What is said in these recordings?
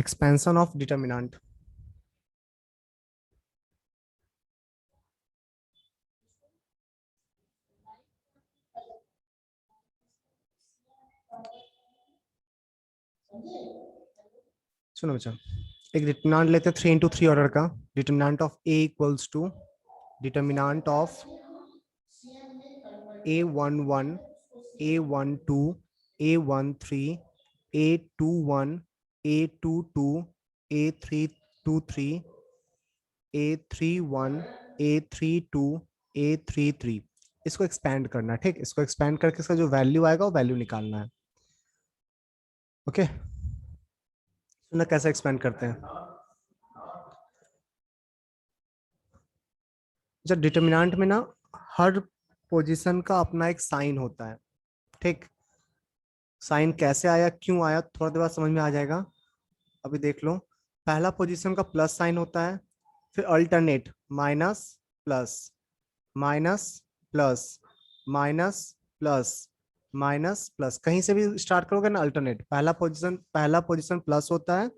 Expansion of determinant. सुनो बच्चा, एक डिटर्मिनेंट लेते हैं 3 into 3 ऑर्डर का। Determinant of A equals to determinant of A11, A12, A13, A21, A22, A323, A31, A32, A33। इसको expand करना है, ठीक। इसको एक्सपैंड करके इसका जो वैल्यू आएगा वो वैल्यू निकालना है। ओके, सुना कैसे एक्सपैंड करते हैं। जब डिटर्मिनेंट में ना हर पोजीशन का अपना एक साइन होता है, ठीक। साइन कैसे आया, क्यों आया, थोड़ा देर बाद समझ में आ जाएगा। अभी देख लो, पहला पोजीशन का प्लस साइन होता है, फिर alternate minus plus minus plus minus plus minus plus. कहीं से भी स्टार्ट करोगे ना अल्टरनेट, पहला पोजीशन प्लस होता है,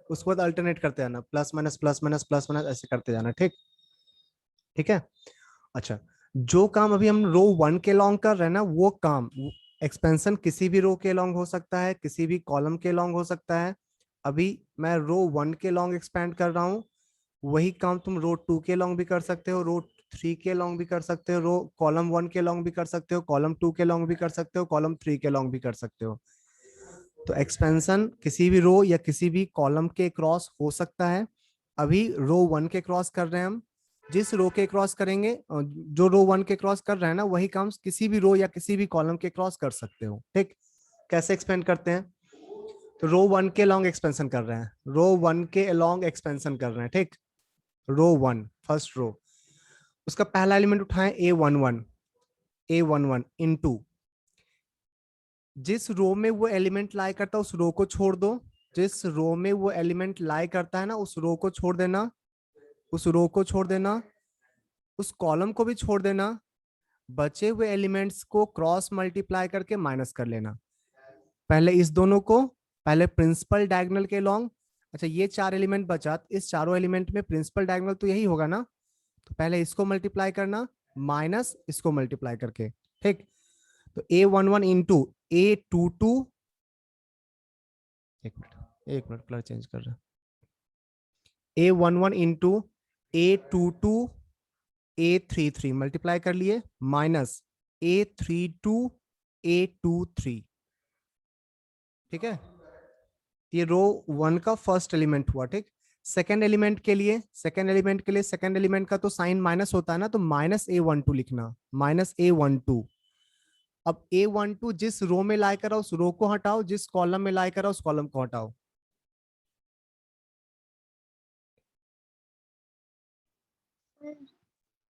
उसके बाद अल्टरनेट करते जाना, plus minus plus minus plus minus ऐसे करते जाना, ठीक। ठीक है। अच्छा, जो काम अभी हम रो 1 के लॉन्ग कर रहे हैं ना, वो काम एक्सपेंशन किसी भी रो के लॉन्ग हो सकता है, किसी भी कॉलम के लॉन्ग हो सकता है। अभी मैं रो 1 के लॉन्ग एक्सपेंड कर रहा हूँ, वही काम तुम रो 2 के लॉन्ग भी कर सकते हो, रो 3 के लॉन्ग भी कर सकते हो, रो कॉलम 1 के लॉन्ग भी कर सकते हो, कॉलम 2 के लॉन्ग भी कर सकते हो, कॉलम 3 के लॉन्ग भी कर सकते हो। तो एक्सपेंशन किसी भी रो या किसी भी कॉलम के क्रॉस हो सकता है। अभी रो 1 के क्रॉस कर रहे हैं हम, जिस रो के क्रॉस करेंगे, जो रो 1 के क्रॉस कर रहे हैं ना, वही काम किसी भी रो या किसी भी कॉलम के क्रॉस कर सकते हो, ठीक। कैसे एक्सपेंड करते हैं, तो रो 1 के लॉन्ग एक्सपेंशन कर रहे हैं, रो 1 के लॉन्ग एक्सपेंशन कर रहे हैं, ठीक। रो 1 फर्स्ट रो, उसका पहला एलिमेंट उठाएं A11, A11 इनटू जिस रो में वो एलिमेंट लाई करता है उस रो को छोड़ दो, जिस रो में वो एलिमेंट लाई करता है ना उस रो को छोड़ देना, उस रो को छोड़ देना, उस कॉलम को भी छोड़ देना, बचे हुए एलिमेंट्स को क्रॉस मल्टीप्लाई करके माइनस कर लेना। पहले इस दोनों को, पहले प्रिंसिपल डायगोनल के लॉन्ग। अच्छा, ये 4 एलिमेंट बचा, इस चारों एलिमेंट में प्रिंसिपल डायगोनल तो यही होगा ना, तो पहले इसको मल्टीप्लाई करना माइनस इसको मल्टीप्लाई करके, ठीक। तो A11 इंटू A22, एक मिनट कलर चेंज कर रहा है, A11 into A22 A33 multiply कर लिए, माइनस A32 A23, ठीक है। ये रो 1 का फर्स्ट एलिमेंट हुआ, ठीक। सेकेंड एलिमेंट के लिए, सेकेंड एलिमेंट का तो साइन माइनस होता है ना, तो माइनस A12 लिखना, माइनस A12। अब A12 जिस रो में लाई करा उस रो को हटाओ, जिस कॉलम में लाई करा उस कॉलम को हटाओ।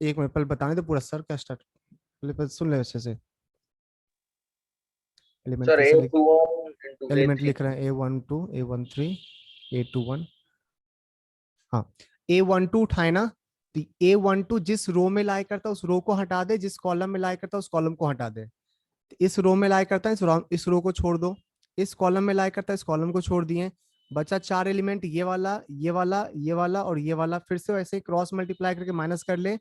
एक मिनट पहले बताने तो पूरा सर क्या स्टार्ट, पहले सुन ले अच्छे से। एलिमेंट सर फिर से लिख, A21 into एलिमेंट लिख रहे A33। हैं A12 A13 A21। हाँ, A12 उठाए ना, तो A12 जिस रो में लाई करता है उस रो को हटा दे, जिस कॉलम में लाई करता है उस कॉलम को हटा दे। इस रो में लाई करता है इस रो को छोड़ दो, इस कॉलम में लाई करता है इस कॉलम को छोड़ दिए। बचा 4 एलिमेंट, ये वाला ये वाला ये वाला और ये वाला, फिर से वैसे क्रॉस मल्टीप्लाई करके माइनस कर ले।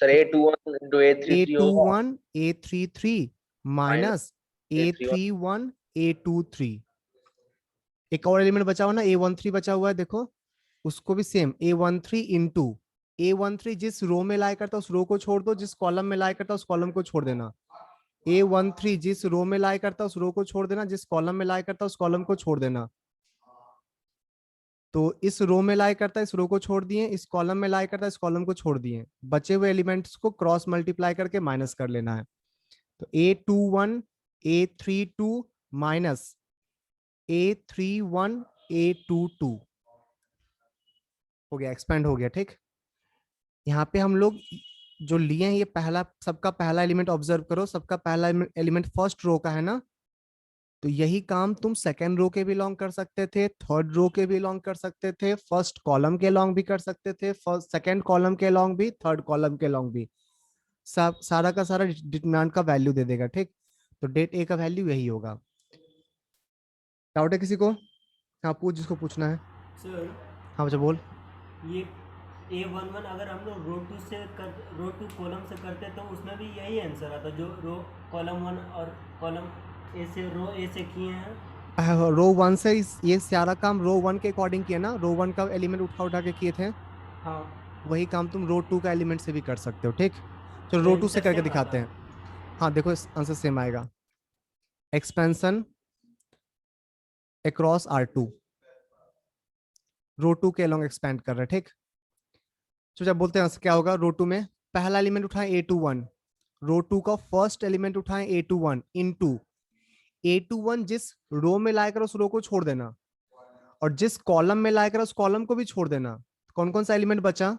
सर A21 into A33 होगा, A21 A33 minus minus A31। A31 A23। एक और एलिमेंट बचा हुआ ना A13 बचा हुआ है, देखो उसको भी सेम A13 इंटू A13 जिस रो में लाई करता है उस रो को छोड़ दो, जिस कॉलम में लाई करता है उस कॉलम को छोड़ देना। A13 जिस रो में लाई करता है उस रो को छोड़ देना, जिस कॉलम में लाई करता है उस कॉलम को छोड़ देना। तो इस रो में लाई करता है इस रो को छोड़ दिए, इस कॉलम में लाई करता है इस कॉलम को छोड़ दिए, बचे हुए एलिमेंट्स को क्रॉस मल्टीप्लाई करके माइनस कर लेना है। तो A21 A32 minus A31 A22 हो गया, एक्सपेंड हो गया, ठीक। यहाँ पे हम लोग जो लिए हैं ये पहला, सबका पहला एलिमेंट ऑब्जर्व करो, सबका पहला एलिमेंट फर्स्ट रो का है ना, तो यही काम तुम सेकेंड रो के भी लॉन्ग कर सकते थे, थर्ड रो के भी लॉन्ग कर सकते थे, फर्स्ट कॉलम के लॉन्ग भी कर सकते थे, फर्स्ट सेकेंड कॉलम के लॉन्ग भी, थर्ड कॉलम के लॉन्ग भी। सब सारा का सारा डिटरमिनेंट का वैल्यू दे देगा, ठीक। तो डेट ए का वैल्यू यही होगा। डाउट है किसी को? हाँ पूछ जिसको पूछना है। सर हाँ बच्चा बोल। ये A11 अगर हम लोग रो टू कॉलम से करते तो उसमें भी यही आंसर आता जो रो कॉलम 1 और कॉलम रो ए से किए हैं। रो 1 से ये सारा काम रो 1 के अकॉर्डिंग किया ना, रो 1 का एलिमेंट उठा उठा के किए थे, हाँ वही काम तुम रो 2 का एलिमेंट से भी कर सकते हो। ठीक, चलो तो रो 2 से आंसर करके सेम दिखाते आता। हैं। हाँ देखो आंसर सेम आएगा, एक्सपेंशन अक्रॉस R2, रो 2 के अलोंग एक्सपेंड कर रहे हैं। ठीक, तो जब बोलते हैं आंसर क्या होगा, रो 2 में पहला एलिमेंट उठाएं A21, रो 2 का फर्स्ट एलिमेंट उठाएं A21 इनटू A21 जिस रो में लाकर उस रो को छोड़ देना, और जिस कॉलम में लाकर उस कॉलम को भी छोड़ देना। कौन कौन सा एलिमेंट बचा,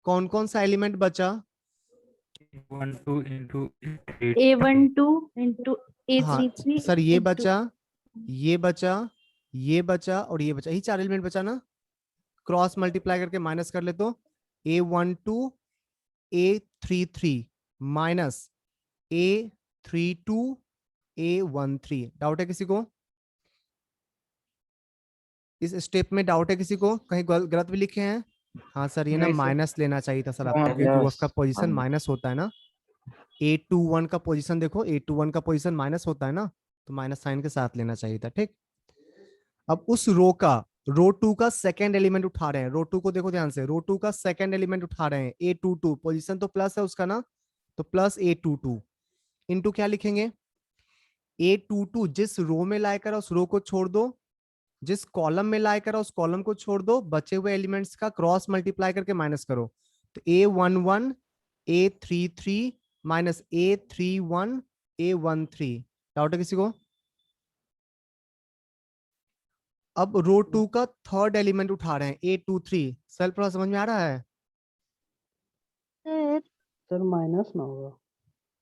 कौन कौन सा एलिमेंट बचा? A12 into A12 into हाँ A33 सर, ये into बचा, ये बचा, ये बचा और ये बचा, यही 4 एलिमेंट बचा ना। क्रॉस मल्टीप्लाई करके माइनस कर ले तो A12 A33 minus A32 A13। Doubt है किसी को इस स्टेप में? डाउट है किसी को, कहीं गलत भी लिखे हैं? हाँ सर, ये ना नहीं सर। माइनस लेना चाहिए था सर आपको, हाँ, क्योंकि yes. उसका पोजीशन माइनस होता है ना। A21 का पोजीशन देखो, A21 का पोजीशन माइनस होता है ना, तो माइनस साइन के साथ लेना चाहिए था। ठीक, अब उस रो का रो 2 का सेकंड एलिमेंट उठा रहे हैं, रो 2 को देखो ध्यान से, रो 2 का सेकंड एलिमेंट उठा रहे हैं A22, पोजीशन तो प्लस है उसका ना, तो प्लस A22 इनटू क्या लिखेंगे, A22 जिस रो में लाकर उस रो को छोड़ दो, जिस कॉलम में लाकर उस कॉलम को छोड़ दो, बचे हुए एलिमेंट्स का क्रॉस मल्टीप्लाई करके माइनस करो, तो A11 A33 minus A31 A13। Doubt है किसी को? अब रो 2 का थर्ड एलिमेंट उठा रहे हैं A23, सर थोड़ा समझ में आ रहा है सर सर माइनस ना होगा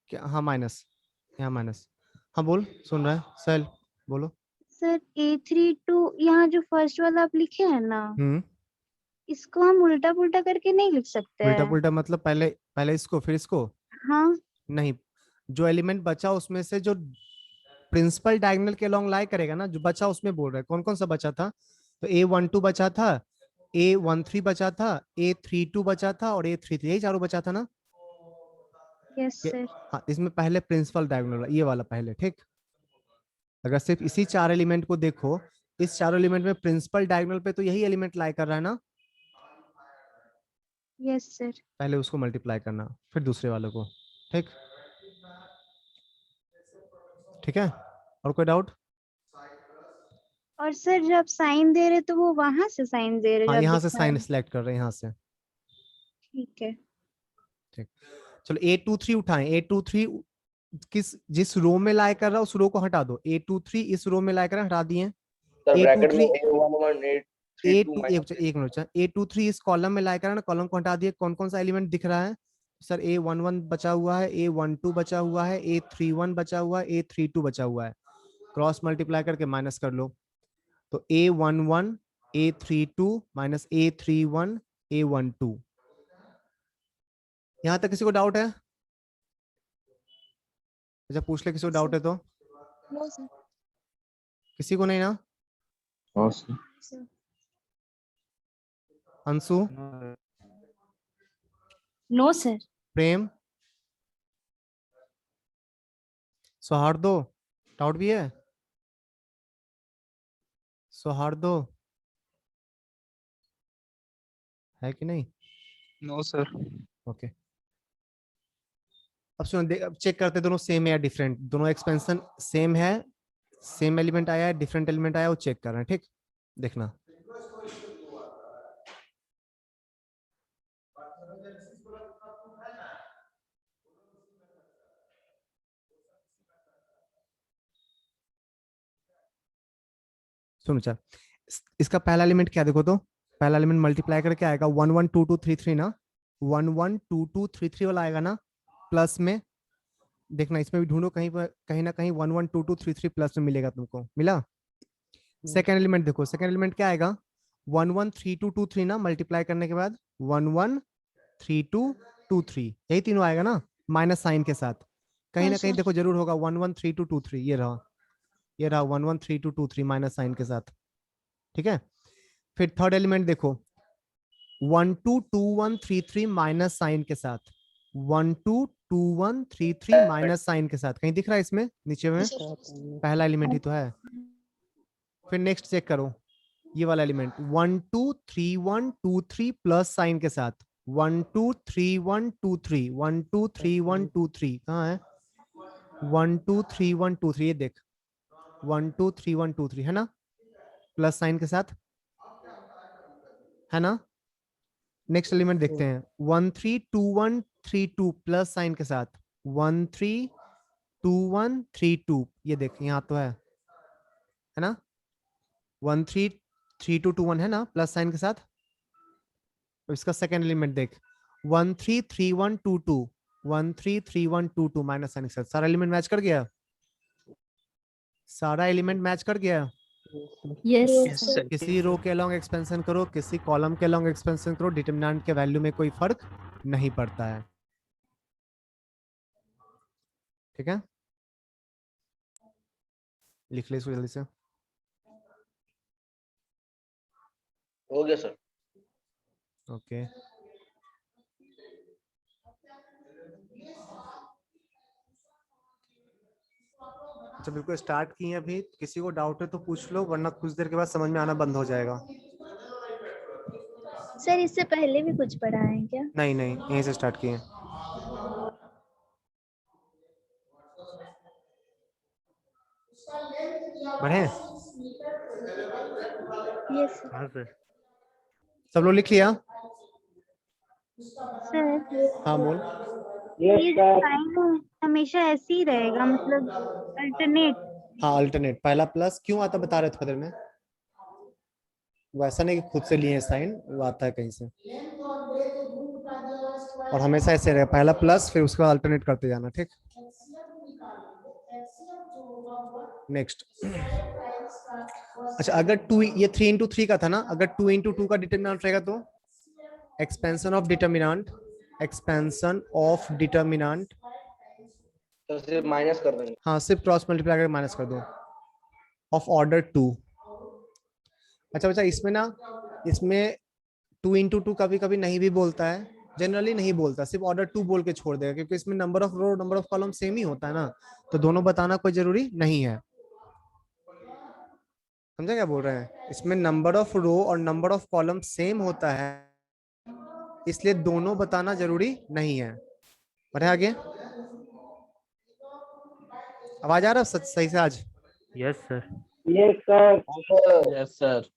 क्या? हाँ माइनस, यहाँ माइनस। हाँ बोल, सुन रहा है सेल, बोलो। सर A32 यहाँ जो फर्स्ट वाला आप लिखे हैं ना, इसको हम उल्टा पुल्टा करके नहीं लिख सकते उल्टा हैं? पुल्टा मतलब पहले पहले इसको फिर इसको? हाँ नहीं, जो एलिमेंट बचा उसमें से जो प्रिंसिपल डायगोनल के अलोंग लाई करेगा ना, जो बचा उसमें बोल रहे हैं। कौन कौन सा बचा था? तो A12 बचा था, A13 बचा था, A32 बचा था और A33, यही चारों बचा था ना। Yes sir. हाँ, इसमें पहले प्रिंसिपल डायगोनल ये वाला पहले। ठीक, अगर सिर्फ इसी 4 एलिमेंट को देखो, इस चारों एलिमेंट में प्रिंसिपल डायगोनल पे तो यही एलिमेंट लाई कर रहा है ना, यस सर। पहले उसको मल्टीप्लाई करना फिर दूसरे वाले को। ठीक, ठीक है, और कोई डाउट? और सर जब साइन दे रहे तो वो वहां से साइन दे रहे हाँ, जो आप यहाँ से दिखा साइन रहे हैं। सिलेक्ट कर रहे हैं यहाँ से। ठीक है। ठीक, चलो A23 उठाएं, A23 जिस रो में लाई कर रहा है उस रो को हटा दो, A23 इस रो में लाई कर हटा दिए, सर ब्रैकेट में A23 A11 A32 माइनस एक मिनट, A23 इस कॉलम में लाई कर ना, कॉलम को हटा दिए, कौन कौन सा एलिमेंट दिख रहा है सर? A11 बचा हुआ है, A12 बचा हुआ है, A31 बचा हुआ है, A32 बचा हुआ है, क्रॉस मल्टीप्लाई करके माइनस कर लो, तो A11 A32 minus A31 A12। यहां तक किसी को डाउट है? अच्छा पूछ ले, किसी को डाउट है तो। No sir. किसी को नहीं ना? Sir Anshu, no sir. Prem, Sauhardo, doubt भी है? सौहार्दो है कि नहीं? No sir. ओके, अब सुनो, अब चेक करते दोनों सेम है या डिफरेंट। दोनों एक्सपेंशन सेम है, सेम एलिमेंट आया है, डिफरेंट एलिमेंट आया, वो चेक कर रहे हैं। ठीक, देखना। सुनो अच्छा, इसका पहला एलिमेंट क्या देखो तो, पहला एलिमेंट मल्टीप्लाई करके आएगा 1 1 2 2 3 3 ना, 1 1 2 2 3 3 वाला आएगा ना, प्लस में। देखना इसमें भी ढूंढो, कहीं पर कहीं ना कहीं 1 1 2 2 3 3 प्लस में मिलेगा तुमको, मिला? सेकेंड एलिमेंट देखो, सेकेंड एलिमेंट क्या आएगा, 1 1 3 2 2 3 ना, मल्टीप्लाई करने के बाद 1 1 3 2 2 3, यही तीनों आएगा ना, माइनस साइन के साथ। कहीं ना कहीं देखो जरूर होगा 1 1 3 2 2 3, ये रहा 1 1 3 2 2 3 माइनस साइन के साथ। ठीक है। फिर थर्ड एलिमेंट देखो 1 2 2 1 3 3 माइनस साइन के साथ, 1 2 2 1 3 3 माइनस साइन के साथ, कहीं दिख रहा है इसमें नीचे में? पहला एलिमेंट ही तो है। फिर नेक्स्ट चेक करो ये वाला एलिमेंट 1 2 3 1 2 3 प्लस साइन के साथ, 1 2 3 1 2 3 1 2 3 1 2 3 कहाँ है? 1 2 3 1 2 3, ये देख 1 2 3 1 2 3 है ना, प्लस साइन के साथ है ना। नेक्स्ट एलिमेंट देखते हैं 1 3 2 1 3 2 प्लस साइन के साथ, 1 3 2 1 3 2, ये देख यहाँ तो है ना, 1 3 3 2 2 1 है ना प्लस साइन के साथ। इसका सेकेंड एलिमेंट देख 1 3 3 1 2 2 1 3 3 1 2 2 माइनस साइन के साथ। सारा एलिमेंट मैच कर गया, सारा एलिमेंट मैच कर गया। यस किसी रो के अलोंग एक्सपेंशन करो, किसी कॉलम के अलोंग एक्सपेंशन करो, डिटरमिनेंट के वैल्यू में कोई फर्क नहीं पड़ता है। ठीक है, लिख ले इसको जल्दी से। हो गया सर। ओके अच्छा, बिल्कुल स्टार्ट किए हैं अभी। किसी को डाउट है तो पूछ लो, वरना कुछ देर के बाद समझ में आना बंद हो जाएगा। सर इससे पहले भी कुछ पढ़ा है क्या? नहीं नहीं, यहीं से स्टार्ट किए। बढ़े? यस हाँ सर। सब लोग लिख लिया? सर। हाँ बोल। ये जो साइन हमेशा ऐसे ही रहेगा, मतलब अल्टरनेट? हाँ अल्टरनेट, पहला प्लस क्यों आता बता रहे थोड़ी देर में। वैसा नहीं कि खुद से लिए साइन, वो आता है कहीं से, और हमेशा ऐसे रहेगा, पहला प्लस फिर उसके बाद अल्टरनेट करते जाना। ठीक, नेक्स्ट। अच्छा अगर 2, ये 3 इंटू 3 का था ना, अगर 2 इंटू 2 का डिटर्मिनेंट रहेगा तो expansion of determinant, expansion of determinant, तो सिर्फ माइनस कर देंगे। हाँ सिर्फ क्रॉस मल्टीप्लाई करके माइनस कर दो, ऑफ ऑर्डर 2। अच्छा बच्चा इसमें ना, इसमें 2 इंटू 2 कभी कभी नहीं भी बोलता है, जनरली नहीं बोलता, सिर्फ ऑर्डर 2 बोल के छोड़ देगा, क्योंकि इसमें number of row number of column same ही होता है ना, तो दोनों बताना कोई जरूरी नहीं है। समझा क्या बोल रहे हैं? इसमें नंबर ऑफ रो और नंबर ऑफ कॉलम सेम होता है, इसलिए दोनों बताना जरूरी नहीं है। बढ़े आगे, आवाज आ रहा है सही से आज? Yes sir. Yes sir. Yes sir.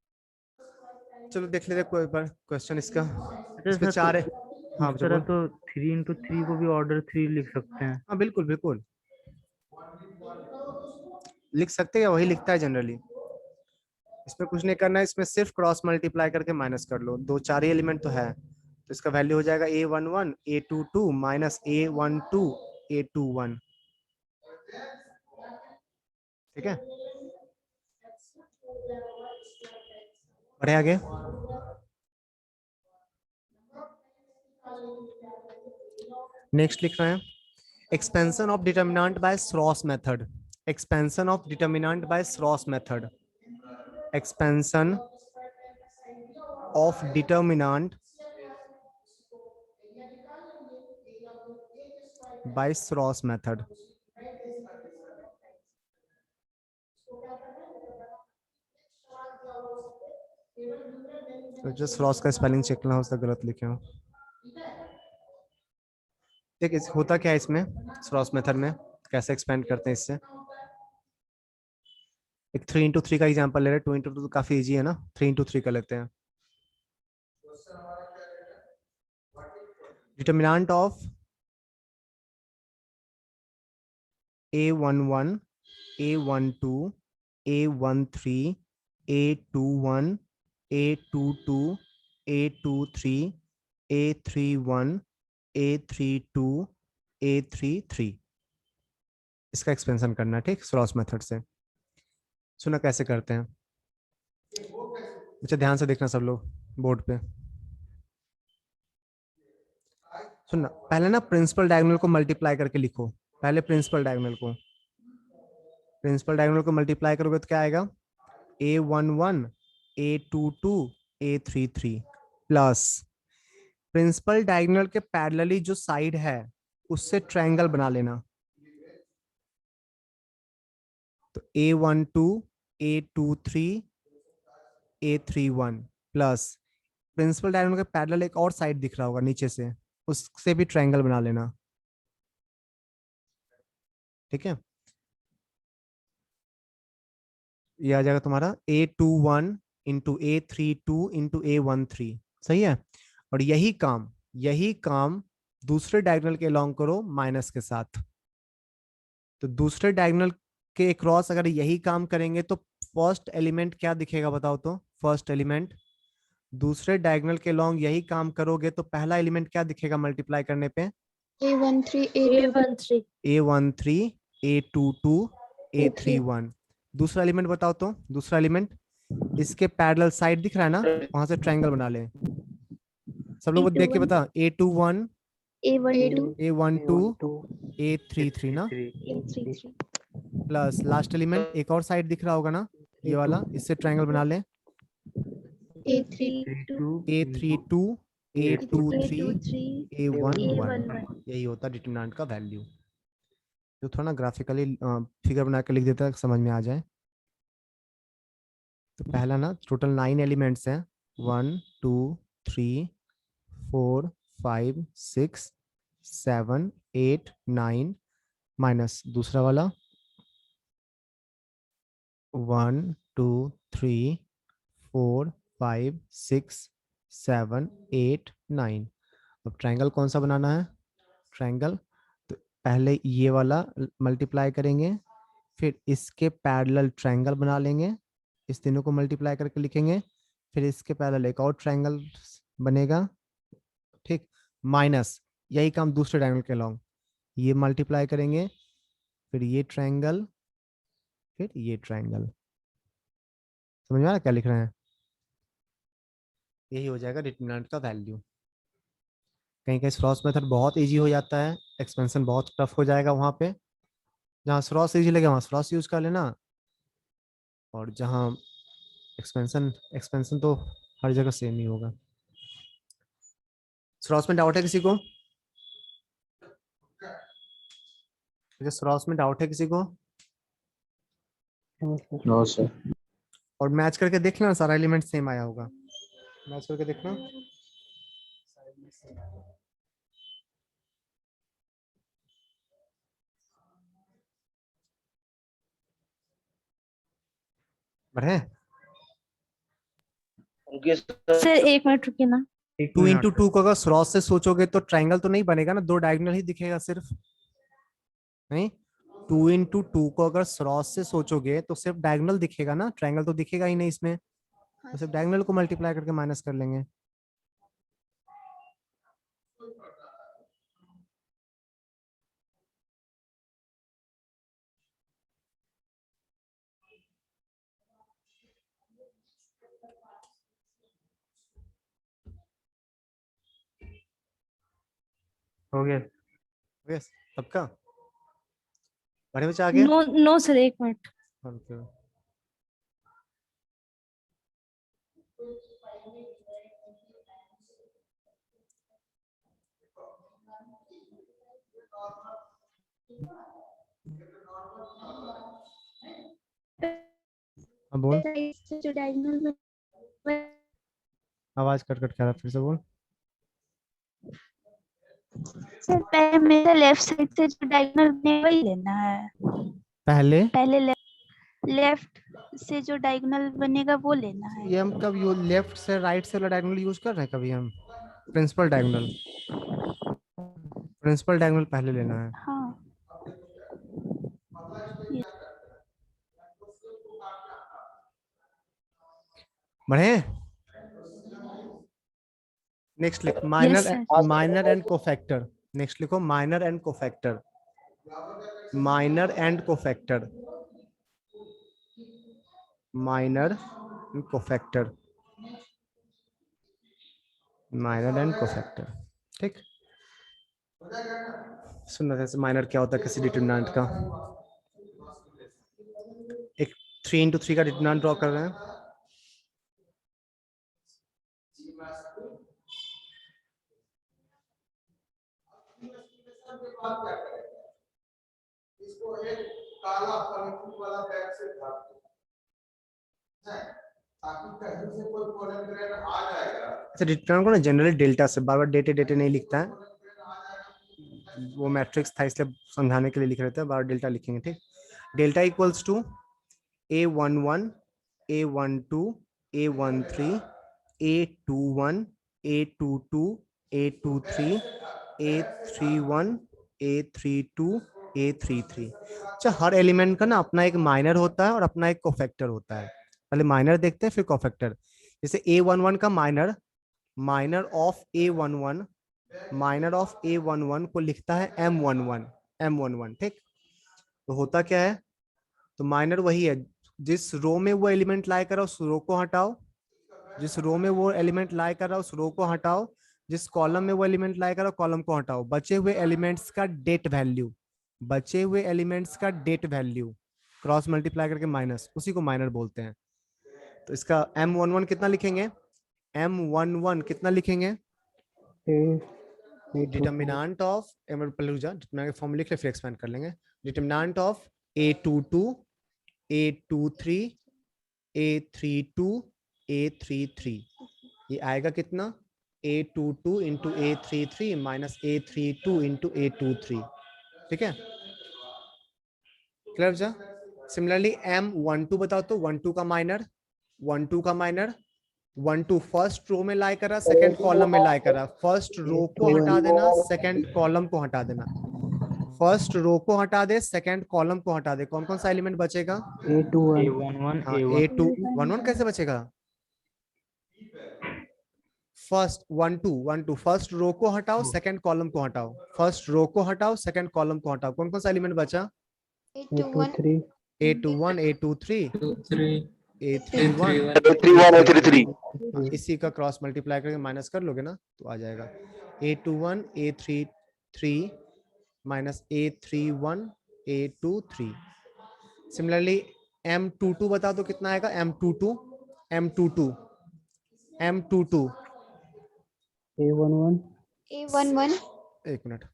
चलो देख लेते कोई बार क्वेश्चन इसका। अच्छा इसमें सर, 4 है। हाँ इस तरह बोल। तो 3 इंटू 3 को भी ऑर्डर 3 लिख सकते हैं। हाँ बिल्कुल बिल्कुल लिख सकते हैं, वही लिखता है जनरली। इसमें कुछ नहीं करना है, इसमें सिर्फ क्रॉस मल्टीप्लाई करके माइनस कर लो, 2 4 ही एलिमेंट तो है, तो इसका वैल्यू हो जाएगा A11 A22 minus A12 A21। ठीक है, बढ़े आगे। नेक्स्ट लिख रहे हैं expansion of determinant by Sarrus method, expansion of determinant by Sarrus method, expansion of determinant by Sarrus method. तो जस्ट रॉस का स्पेलिंग चेक करना, हो सकता गलत लिखे हो। देखिए होता क्या है इसमें, रॉस मेथड में कैसे एक्सपेंड करते हैं इससे। एक 3 इंटू 3 का एग्जांपल ले रहे हैं, 2 इंटू 2 तो काफी इजी है ना, 3 इंटू 3 का लेते हैं। Determinant of A11 A12 A13 A21 A22 A23 A31 A32 A33, इसका एक्सपेंशन करना है। ठीक, रॉस मेथड से। सुना कैसे करते हैं, अच्छा ध्यान से देखना सब लोग बोर्ड पे। सुनना, पहले ना प्रिंसिपल डायगोनल को मल्टीप्लाई करके लिखो, पहले प्रिंसिपल डायगोनल को मल्टीप्लाई करोगे तो क्या आएगा A11 A22 A33 plus principal diagonal के पैरेलली जो साइड है उससे ट्रायंगल बना लेना। तो A12 A23 A31 plus principal diagonal के पैरेलल एक और साइड दिख रहा होगा नीचे से, उससे भी ट्रायंगल बना लेना। ठीक है, ये आ जाएगा तुम्हारा A21 into A32 into A13। सही है। और यही काम दूसरे डायगोनल के अलोंग करो माइनस के साथ। तो दूसरे डायगोनल के क्रॉस अगर यही काम करेंगे तो फर्स्ट एलिमेंट क्या दिखेगा बताओ तो। फर्स्ट एलिमेंट दूसरे डायगोनल के अलोंग यही काम करोगे तो पहला एलिमेंट क्या दिखेगा मल्टीप्लाई करने पे। A13 A13 A22 A31। दूसरा एलिमेंट बताओ तो। दूसरा एलिमेंट इसके पैरेलल साइड दिख रहा है ना, वहां से ट्रायंगल बना ले। सब लोग देख के बता। A21 A12 A12 A33 ना, A33 प्लस लास्ट एलिमेंट एक और साइड दिख रहा होगा ना, ये वाला, इससे ट्रायंगल बना ले। A32 A32 A23 A11। A11 यही होता डिटरमिनेंट का वैल्यू। जो थोड़ा ना ग्राफिकली फिगर बना के लिख देता है समझ में आ जाए। तो पहला ना टोटल 9 एलिमेंट्स हैं, 1 2 3 4 5 6 7 8 9 माइनस दूसरा वाला 1 2 3 4 5 6 7 8 9। अब ट्रायंगल कौन सा बनाना है। ट्रायंगल तो पहले ये वाला मल्टीप्लाई करेंगे, फिर इसके पैरेलल ट्रायंगल बना लेंगे, इस तीनों को मल्टीप्लाई करके लिखेंगे, फिर इसके पैरेलल एक और ट्रायंगल बनेगा। ठीक, माइनस यही काम दूसरे डायगोनल के अलोंग, ये मल्टीप्लाई करेंगे, फिर ये ट्रायंगल, फिर ये ट्रायंगल। समझ में आ रहा क्या लिख रहे हैं। यही हो जाएगा डिटरमिनेंट का वैल्यू। कहीं कहीं स्रॉस मेथड बहुत इजी हो जाता है, एक्सपेंशन बहुत टफ हो जाएगा। वहां पे जहाँ स्रॉस इजी लगे वहां स्रॉस यूज कर लेना, और जहाँ एक्सपेंशन एक्सपेंशन तो हर जगह सेम ही होगा। स्रॉस में डाउट है किसी को। स्रॉस में डाउट है किसी को। No sir. और मैच करके देख लेना सारा एलिमेंट सेम आया होगा। मैच करके देखना। बढ़े। सर एक मिनट रुकिए ना। 2 को अगर स्रॉस से सोचोगे तो ट्रायंगल तो नहीं बनेगा ना, 2 डायगोनल ही दिखेगा सिर्फ। नहीं, 2 को अगर स्रॉस से सोचोगे तो सिर्फ डायगोनल दिखेगा ना, ट्रायंगल तो दिखेगा ही नहीं इसमें। तो सिर्फ डायगोनल को मल्टीप्लाई करके माइनस कर लेंगे। हो गया। यस, सबका बड़े बच्चे आ गए। नो नो सर एक मिनट। Okay. हाँ बोल, जो डायगोनल आवाज कट कट कर रहा, फिर से बोल। सर पहले मेरे लेफ्ट साइड से जो डायगोनल बने वही लेना है। पहले लेफ्ट से जो डायगोनल बनेगा वो लेना है। ये हम कब लेफ्ट से राइट से वाला डायगोनल यूज कर रहे हैं कभी हम। प्रिंसिपल डायगोनल पहले लेना है। हाँ बढ़े। नेक्स्ट लिख माइनर एंड कोफैक्टर। नेक्स्ट लिखो minor and cofactor. Minor and cofactor. Minor and cofactor. Minor and cofactor. ठीक, सुनना जैसे माइनर क्या होता है किसी डिटरमिनेंट का। एक 3 into 3 का डिटरमिनेंट ड्रॉ कर रहे हैं। इसको एक काला पॉलिथीन वाला बैग से ढक दो, ताकि कहीं से कोई पोलन ग्रेन आ जाएगा। अच्छा, डिटरमिनेंट को ना जनरली डेल्टा से, बार बार डेटे डेटे नहीं लिखता है, वो मैट्रिक्स था इसलिए समझाने के लिए लिख रहे थे, बार डेल्टा लिखेंगे। ठीक, delta equals to A11 A12 A13 A21 A22 A23 A31 A32 A33। अच्छा, हर एलिमेंट का ना अपना एक माइनर होता है और अपना एक कोफैक्टर होता है। पहले माइनर देखते हैं फिर कोफैक्टर। जैसे A11 का minor, minor of A11, minor of A11 को लिखता है M11। ठीक, तो होता क्या है, तो माइनर वही है, जिस रो में वो एलिमेंट लाई कर रहा है उस रो को हटाओ, जिस रो में वो एलिमेंट लाई कर रहा है उस रो को हटाओ, जिस कॉलम में वो एलिमेंट लाई कर रहा है कॉलम को हटाओ। बचे हुए एलिमेंट्स का डेट वैल्यू, बचे हुए एलिमेंट्स का डेट वैल्यू क्रॉस मल्टीप्लाई करके माइनस, उसी को माइनर बोलते हैं। तो इसका M11 कितना लिखेंगे, M11 कितना लिखेंगे, डिटर्मिनेंट ऑफ, फॉर्मूला लिख ले फिर एक्सपेंड कर लेंगे। Determinant of A22 A23 A32 A33, ये आएगा कितना, A22 into A33 minus A32 into A23। ठीक है, क्लियर जा। सिमिलरली M12 बताओ तो 12 का माइनर, 12 का माइनर, 12 फर्स्ट रो में लाई करा, सेकंड कॉलम में लाई करा, फर्स्ट रो को हटा देना, सेकंड कॉलम को हटा देना, फर्स्ट रो को हटा दे, सेकंड कॉलम को हटा दे, कौन कौन सा एलिमेंट बचेगा, A11 A11 कैसे बचेगा, फर्स्ट 12 फर्स्ट रो को हटाओ, सेकंड कॉलम को हटाओ, फर्स्ट रो को हटाओ, सेकंड कॉलम को हटाओ, कौन कौन सा एलिमेंट बचा, A21 A23 A31 A33। इसी का क्रॉस मल्टीप्लाई करके माइनस कर लोगे ना तो आ जाएगा A21 A33 minus A31 A23। Similarly M22 बता दो कितना आएगा, M22 A11 एक मिनट,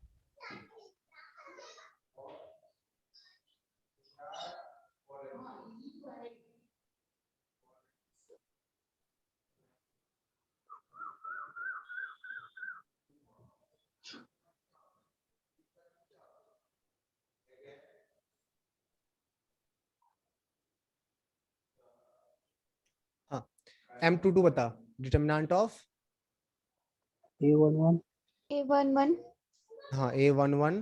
हाँ M22 बता, डिटर्मिनेंट ऑफ A11 हाँ A11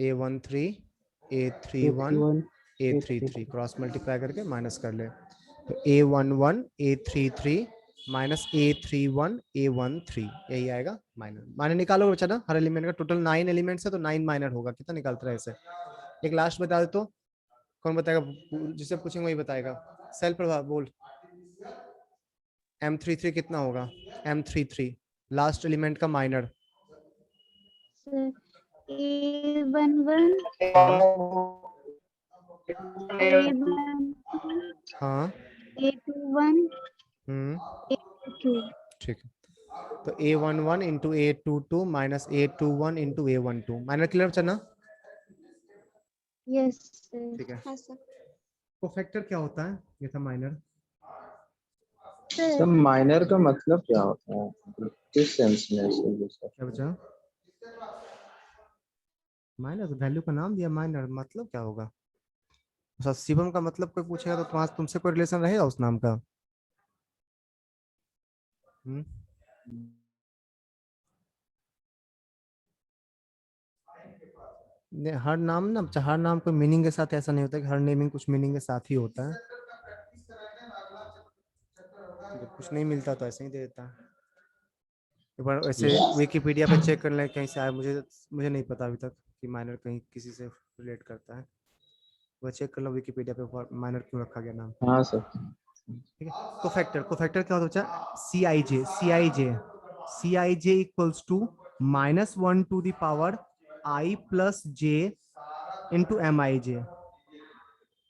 A13 A31 A33 cross multiply करके माइनस कर ले, तो A11 A33 minus A31 A13, यही आएगा माइनर। माइनर निकालो बच्चा ना, हर एलिमेंट का टोटल 9 एलिमेंट्स है तो 9 माइनर होगा, कितना निकालते रहे इसे। एक लास्ट बता दे तो कौन बताएगा, जिसे पूछेंगे वही बताएगा। सेल प्रभाव बोल, M33 कितना होगा, M33 लास्ट एलिमेंट का माइनर, हाँ A21 ठीक है, तो A11 into A22 minus A21 into A12, minor clear चलना। यस ठीक है, कोफैक्टर क्या होता है, ये था माइनर। सर माइनर का मतलब क्या होता है, किस सेंस में क्या बचा, माइनर वैल्यू का नाम दिया, माइनर मतलब क्या होगा, शिवम का मतलब कोई पूछेगा तो तुम्हारा तुमसे कोई रिलेशन रहेगा उस नाम का। हर नाम ना, हर नाम कोई मीनिंग के साथ ऐसा नहीं होता कि हर नेमिंग कुछ मीनिंग के साथ ही होता है, जब कुछ नहीं मिलता तो ऐसे ही दे देता है। एक बार वैसे विकिपीडिया पे चेक कर लें कहीं से आया, मुझे नहीं पता अभी तक कि माइनर कहीं किसी से रिलेट करता है, वो चेक कर लो विकिपीडिया पे माइनर क्यों रखा गया नाम। हाँ सर। ठीक है, कोफैक्टर क्या होता है, Cij equals to -1 to the power I plus j into Mij,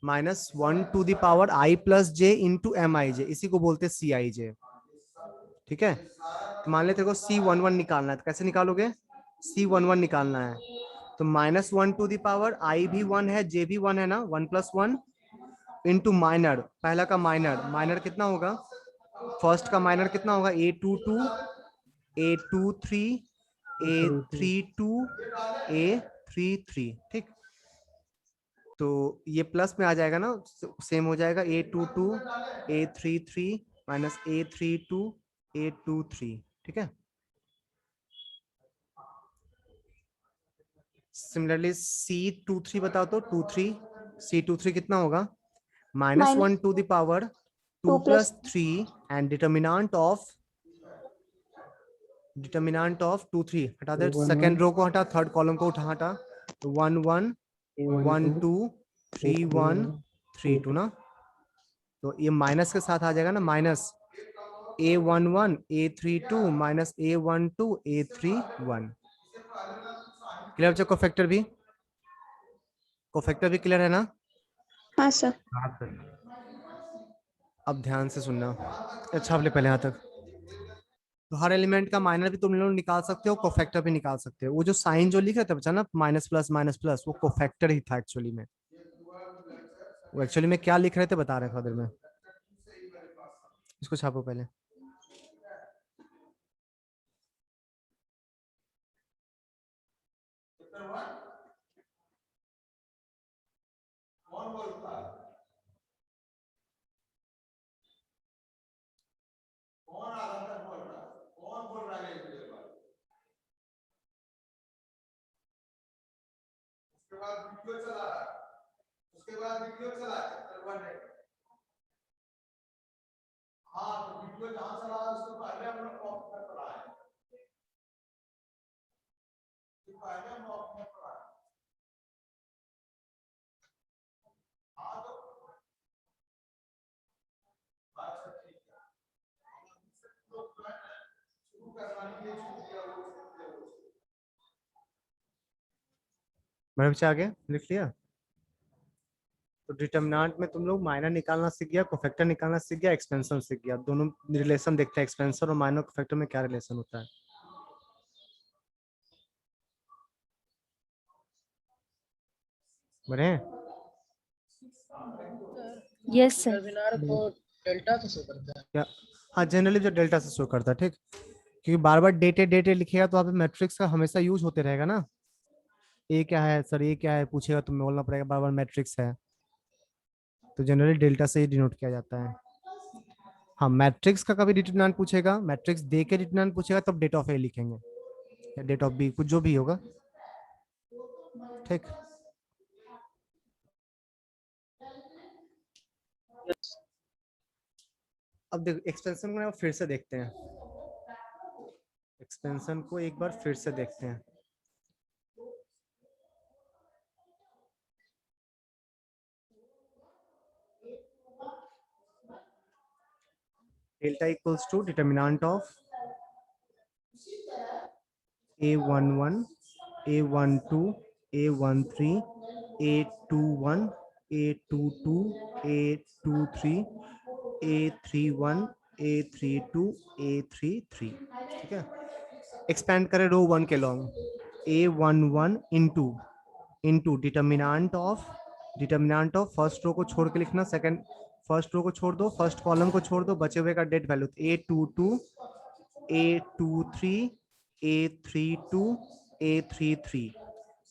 -1 to the power I plus j into Mij, इसी को बोलते हैं Cij। ठीक है, तो मान ले तेरे को C11 निकालना है, तो कैसे निकालोगे, C11 निकालना है। तो -1 टू द पावर I भी 1 है, J भी 1 है ना, 1 + 1 इंटू माइनर, पहला का माइनर कितना होगा, फर्स्ट का माइनर कितना होगा, A22 A23 A32 A33, ठीक। तो ये प्लस में आ जाएगा ना, सेम हो जाएगा, A22 A33 minus A32 A23, ठीक है। सिमिलरली C23 बताओ तो 23 C23 कितना होगा, -1 to the power 2 + 3 and determinant of 2 3 हटा दे, सेकेंड रो को हटा, थर्ड कॉलम को हटा, 1 1 1 2 3 1 3 2 ना। तो ये माइनस के साथ आ जाएगा ना, minus A11 A32 minus A12 A31। Clear बच्चों, कोफैक्टर भी क्लियर है ना। हाँ सर। अब ध्यान से सुनना, अच्छा आपने पहले यहाँ तक। तो हर एलिमेंट का माइनर भी तुम लोग निकाल सकते हो, कोफैक्टर भी निकाल सकते हो। वो जो साइन जो लिख रहे थे बच्चा ना, माइनस प्लस, वो कोफैक्टर ही था एक्चुअली में। वो एक्चुअली में क्या लिख रहे थे बता रहे हैं थोड़ी देर में, इसको छापो पहले। उसके बाद वीडियो चला चैप्टर 1 है। हाँ तो वीडियो जहां चला है उसको पहले हम लोग ऑफ कर रहा है, तो पहले हम ऑफ कर रहा है। हाँ तो अच्छा ठीक है, शुरू करवाने के लिए छूट गया वो। मेरे बच्चे आगे लिख लिया। तो डिटर्मिनेंट में तुम लोग माइनर निकालना सीख गया, कोफैक्टर निकालना सीख गया, एक्सपेंशन सीख गया। दोनों रिलेशन देखते हैं, एक्सपेंशन और माइनर कोफैक्टर में क्या रिलेशन होता है। बने? Yes sir. डेल्टा से शो करता है क्या? हाँ जनरली जो डेल्टा से शो करता है, ठीक। क्योंकि बार बार डेटे लिखेगा तो आप मैट्रिक्स का हमेशा यूज होते रहेगा ना। ये क्या है सर, ये क्या है पूछेगा तो बोलना पड़ेगा बार बार मैट्रिक्स है। तो जनरली डेल्टा से ही डिनोट किया जाता है। हाँ मैट्रिक्स का कभी डिटरमिनेंट पूछेगा, मैट्रिक्स दे के डिटरमिनेंट पूछेगा तब डेट ऑफ ए लिखेंगे या डेट ऑफ बी, कुछ जो भी होगा, ठीक। अब देखो एक्सपेंशन को फिर से देखते हैं, एक्सपेंशन को एक बार फिर से देखते हैं। Delta equals to determinant of A11 A12 A13 A21 A22 A23 A31 A32 A33, ठीक है। एक्सपेंड करें रो 1 के long, A11 into determinant of first row को छोड़ के लिखना, सेकंड फर्स्ट रो को छोड़ दो, फर्स्ट कॉलम को छोड़ दो, बचे हुए का det value A22 A23 A32 A33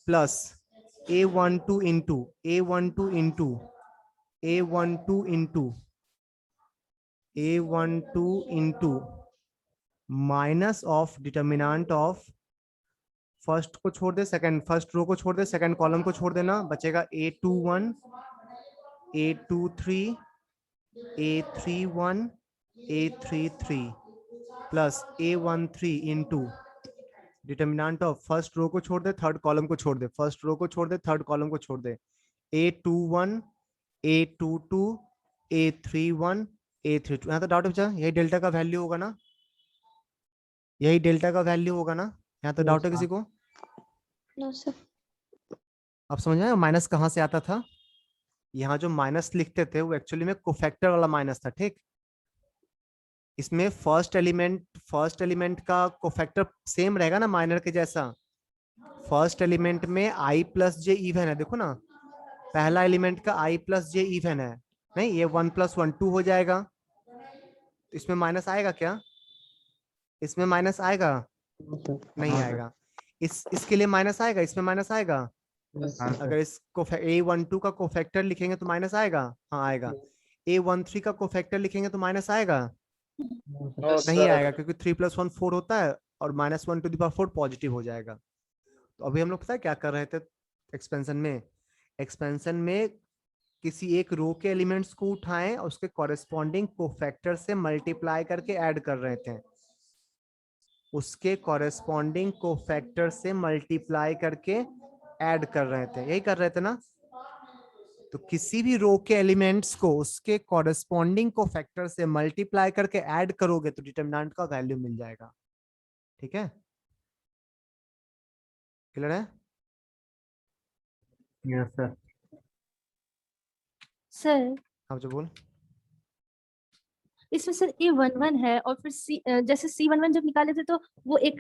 plus A12 into minus of determinant of first को छोड़ दे, सेकंड फर्स्ट रो को छोड़ दे, सेकंड कॉलम को छोड़ देना, बचेगा A21 A23 A31 A33 plus A13 into determinant of first row को छोड़ दे, थर्ड कॉलम को छोड़ दे, फर्स्ट रो को छोड़ दे, थर्ड कॉलम को छोड़ दे, A21 A22 A31 A32। यहाँ तो डाउट बचा, यही डेल्टा का वैल्यू होगा ना, यही डेल्टा का वैल्यू होगा ना। यहाँ तो डाउट है किसी को? No sir. आप समझ आए माइनस कहाँ से आता था? यहाँ जो माइनस लिखते थे वो एक्चुअली में कोफैक्टर वाला माइनस था, ठीक। इसमें फर्स्ट एलिमेंट का कोफैक्टर सेम रहेगा ना माइनर के जैसा, फर्स्ट एलिमेंट में i प्लस जे इवन है, देखो ना पहला एलिमेंट का i प्लस जे इवन है, नहीं ये 1 + 1 2 हो जाएगा, तो इसमें माइनस आएगा क्या, इसमें माइनस आएगा, नहीं आएगा, इसके लिए माइनस आएगा, इसमें माइनस आएगा, अगर इसको a12 का कोफैक्टर लिखेंगे तो माइनस आएगा, हाँ आएगा, a13 का कोफैक्टर लिखेंगे तो माइनस आएगा, नहीं आएगा, क्योंकि 3 + 1 4 होता है और -1⁴ पॉजिटिव हो जाएगा। तो अभी हम लोग पता है क्या कर रहे थे एक्सपेंशन में किसी एक रो के एलिमेंट्स को उठाएं और उसके कॉरेस्पॉन्डिंग कोफैक्टर से मल्टीप्लाई करके ऐड कर रहे थे, उसके कॉरेस्पॉन्डिंग कोफैक्टर से मल्टीप्लाई करके ऐड कर रहे थे, यही कर रहे थे ना। तो किसी भी रो के एलिमेंट्स को उसके कॉरेस्पॉन्डिंग कोफैक्टर से मल्टीप्लाई करके ऐड करोगे तो डिटरमिनेंट का वैल्यू मिल जाएगा, ठीक है, क्लियर है? Yes sir. सर आप जो बोल, इसमें सर A11 है और फिर जैसे C11 जब निकाले थे तो वो एक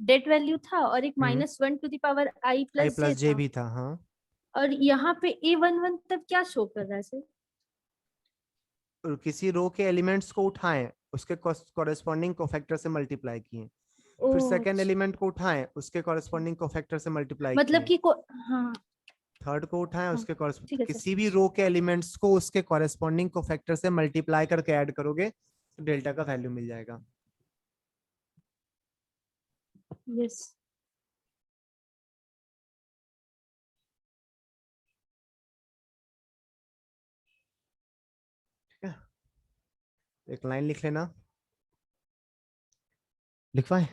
डेट वैल्यू था और एक -1 to the power i i plus plus J J भी था, हाँ। और यहाँ पे A11 तब क्या शो कर रहा है सर? और किसी रो के एलिमेंट्स को उठाएं उसके कॉरेस्पॉन्डिंग कोफैक्टर से मल्टीप्लाई किए, फिर सेकंड एलिमेंट को उठाएं उसके कॉरेस्पॉन्डिंग कोफैक्टर से मल्टीप्लाई मतलब किए, कि हाँ थर्ड को उठाएं हाँ, उसके ठीक है सर। किसी भी रो के एलिमेंट्स को उसके कॉरेस्पॉन्डिंग कोफैक्टर से मल्टीप्लाई करके ऐड करोगे तो डेल्टा का वैल्यू मिल जाएगा। यस एक लाइन लिख लेना, लिखवाए,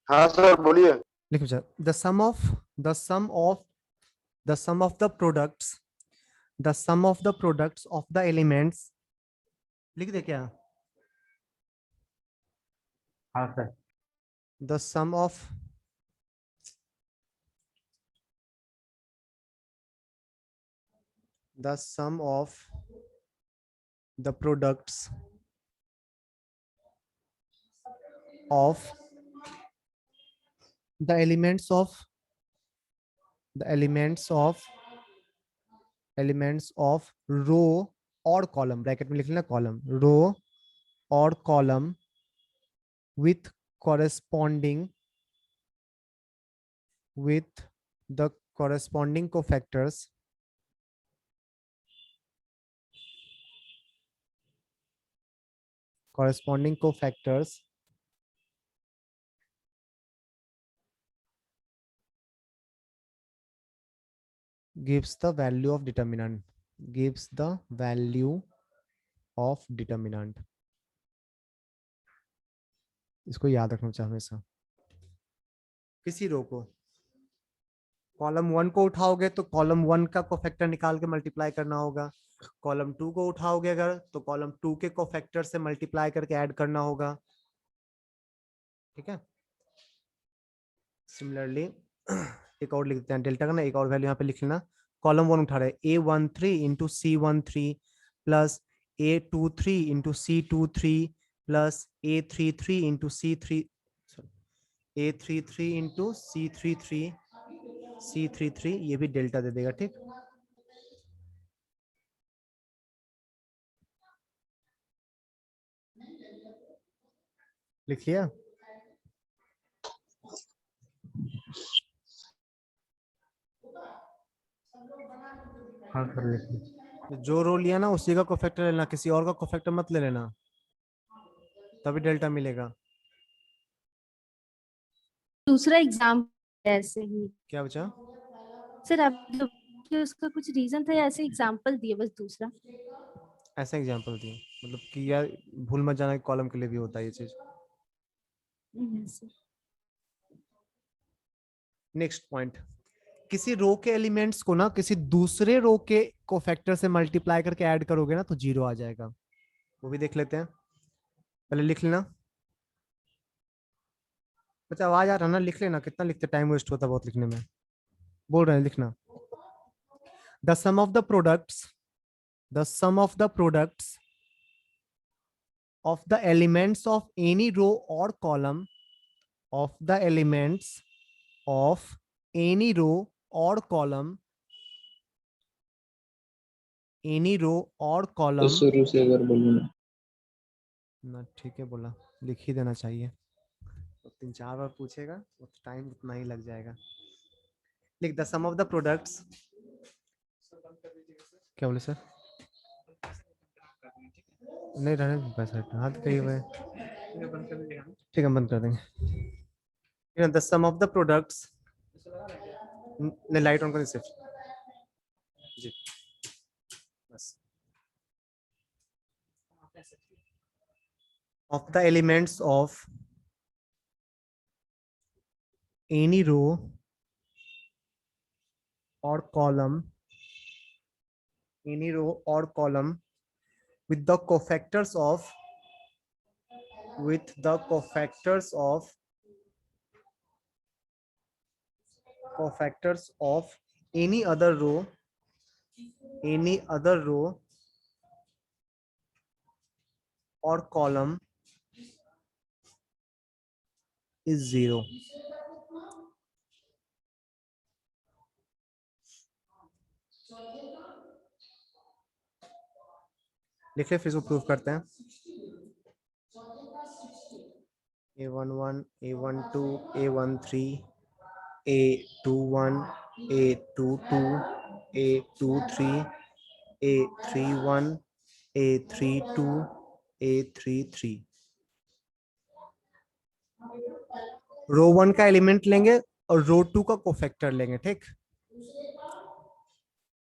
हाँ सर बोलिए। लिखो sir, the sum of the products of the elements, लिख दे क्या, हाँ sir. The sum of the products of the elements of row और कॉलम, ब्रैकेट में लिख लेना कॉलम, रो और column with corresponding cofactors gives the value of determinant, इसको याद रखना चाहिए हमेशा। किसी रो को कॉलम 1 को उठाओगे तो कॉलम 1 का कोफैक्टर निकाल के मल्टीप्लाई करना होगा, कॉलम 2 को उठाओगे अगर तो कॉलम 2 के कोफैक्टर से मल्टीप्लाई करके ऐड करना होगा, ठीक है। सिमिलरली एक और लिख देते हैं डेल्टा का ना, एक और वैल्यू यहाँ पे लिख लेना, कॉलम 1 उठा रहे A13 into C13 plus A23 into C23 plus A33 into C33, ये भी डेल्टा दे देगा, ठीक। लिख लिया, हाँ सर लिख ली। जो रो लिया ना उसी का कोफैक्टर लेना, किसी और का कोफैक्टर मत ले लेना, तभी डेल्टा मिलेगा। दूसरा एग्जाम ऐसे ही क्या बचा सर, आप जो उसका कुछ रीजन था या ऐसे एग्जांपल दिए बस दूसरा? ऐसा एग्जांपल दिए, मतलब कि यार भूल मत जाना कि कॉलम के लिए भी होता है ये चीज। नेक्स्ट पॉइंट, किसी रो के एलिमेंट्स को ना किसी दूसरे रो के कोफैक्टर से मल्टीप्लाई करके ऐड करोगे ना तो 0 आ जाएगा, वो भी देख लेते हैं, पहले लिख लेना। अच्छा आवाज आ रहा ना, लिख लेना, कितना लिखते, टाइम वेस्ट होता बहुत लिखने में, बोल रहे हैं लिखना। The sum of the products of the elements of any row or column of the elements of any row or column any row or तो column शुरू से अगर बोलूँ ना, ना ठीक है बोला, लिख ही देना चाहिए, तो 3-4 बार पूछेगा तो टाइम उतना ही लग जाएगा। लिख the sum of the products, क्या बोले सर? नहीं रहने बस हाथ कहीं हुए, ठीक है बंद कर देंगे। The sum of the products, नहीं लाइट ऑन कर सिर्फ जी बस, of the elements of any row or column with the cofactors of any other row or column is 0। लिख ले, फिर इसको प्रूव करते हैं। A11, A12, A13, A21, A22, A23, A31, A32, A33। रो 1 का एलिमेंट लेंगे और रो 2 का कोफैक्टर लेंगे, ठीक।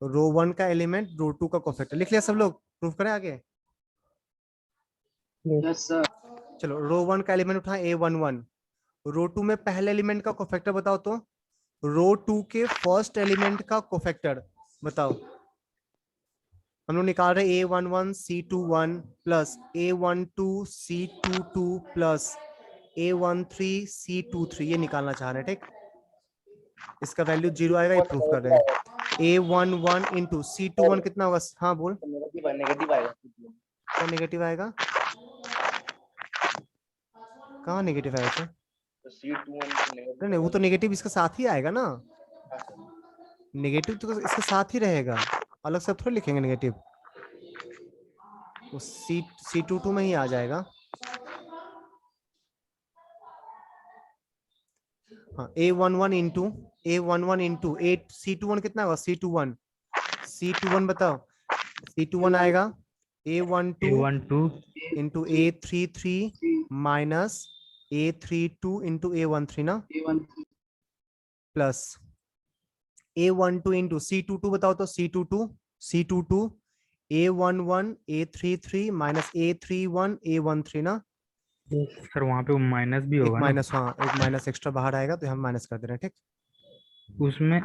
रो 1 का एलिमेंट रो 2 का कोफैक्टर लिख लिया सब लोग, प्रूव करें आगे। Yes sir. चलो रो 1 का एलिमेंट उठा A11, रो 2 में पहले एलिमेंट का कोफैक्टर बताओ, तो रो 2 के फर्स्ट एलिमेंट का कोफैक्टर बताओ। हम लोग निकाल रहे A11 C21 plus A12 C22 plus A13 C23, ये निकालना चाह रहे हैं, ठीक। इसका वैल्यू 0 आएगा, ये प्रूफ कर रहे हैं। A11 इंटू C21 कितना होगा? हाँ बोल। नेगेटिव आएगा। क्या नेगेटिव आएगा? कहाँ नेगेटिव आएगा सर? C21 नहीं वो तो नेगेटिव इसके साथ ही आएगा ना, नेगेटिव तो इसके साथ ही रहेगा, अलग से थोड़ी लिखेंगे नेगेटिव, वो C22 में ही आ जाएगा। हाँ A11 इंटू C21 कितना होगा? C21 बताओ, C21 आएगा A12 into A33 minus A32 into A13 ना, प्लस A12 इंटू C22 बताओ, तो C22 A11 A33 minus A31 A13 ना सर वहाँ पे माइनस भी होगा ना? माइनस, हाँ एक माइनस एक्स्ट्रा बाहर आएगा तो हम माइनस कर दे रहे हैं, ठीक। उसमें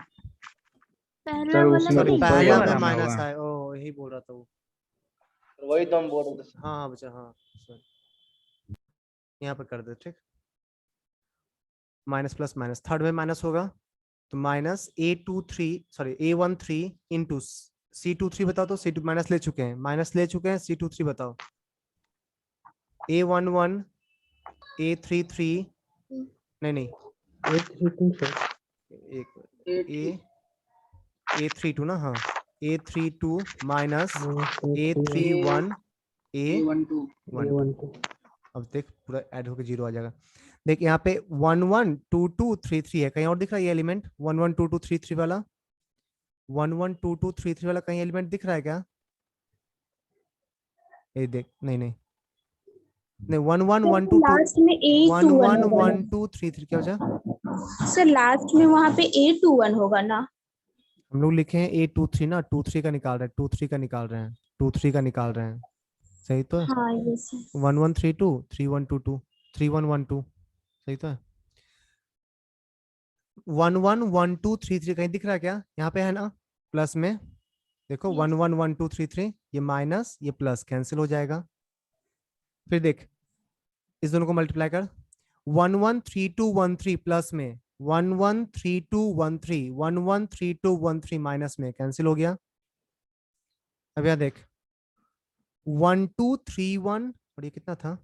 पहला वाला उसमें तो ऊपर पहला वाला में में माइनस होगा। आए, ओ यही बोल रहा था वो। वही तो हम बोल रहे थे। हाँ हाँ बच्चा, हाँ यहाँ पे कर दे, ठीक। माइनस प्लस माइनस, थर्ड में माइनस होगा तो माइनस A13 इंटू C23 बताओ, तो C2 माइनस ले चुके हैं, C23 बताओ। A11 A33 नहीं A32 ना, हाँ A32 माइनस A31 A12। अब देख पूरा ऐड होकर 0 आ जाएगा। देख यहाँ पे 1 1 2 2 3 3 है, कहीं और दिख रहा है ये एलिमेंट 1 1 2 2 3 3 वाला? 1 1 2 2 3 3 वाला कहीं एलिमेंट दिख रहा है क्या? ये देख, नहीं 1 1 1 2 लास्ट में 1 1 A21 1 2 3 3 क्या वजह? सर लास्ट में वहाँ पे A21 होगा ना? हम लोग लिखे हैं A23 ना, 23 का निकाल रहे हैं, 23 का निकाल रहे हैं, सही तो है। हाँ यस 1 1 3 2 3 1 2 2 3 1 1 2, सही तो है। 1 1 1 2 3 3 कहीं दिख रहा है क्या? यहाँ पे है ना प्लस में, देखो 1 1 1 2 3 3, ये माइनस ये प्लस कैंसिल हो जाएगा। फिर देख इस दोनों को मल्टीप्लाई कर, 1 1 3 2 1 3 प्लस में 1 1 3 2 1 3 1 1 3 2 1 3 माइनस में कैंसिल हो गया। अब यहाँ देख 1 2 3 1 और ये कितना था?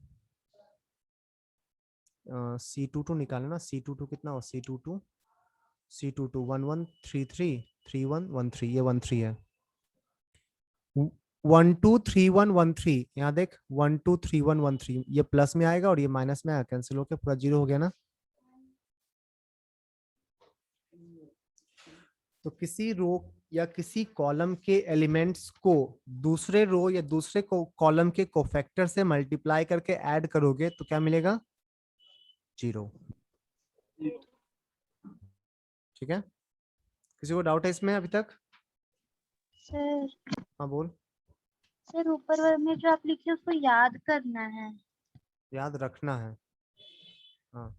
C22 निकालना ना, C22 कितना हो? C22 1133 3113, ये 13 है। 123113, यहाँ देख 123113, ये प्लस में आएगा और ये माइनस में आएगा, कैंसिल होकर पूरा जीरो हो गया ना। तो किसी रो या किसी कॉलम के एलिमेंट्स को दूसरे रो या दूसरे कॉलम के कोफैक्टर से मल्टीप्लाई करके ऐड करोगे तो क्या मिलेगा? जीरो। ठीक है, किसी को डाउट है इसमें अभी तक? सर हाँ बोल। सर ऊपर वाले में जो आप लिखे उसको याद करना है। याद रखना है, हाँ।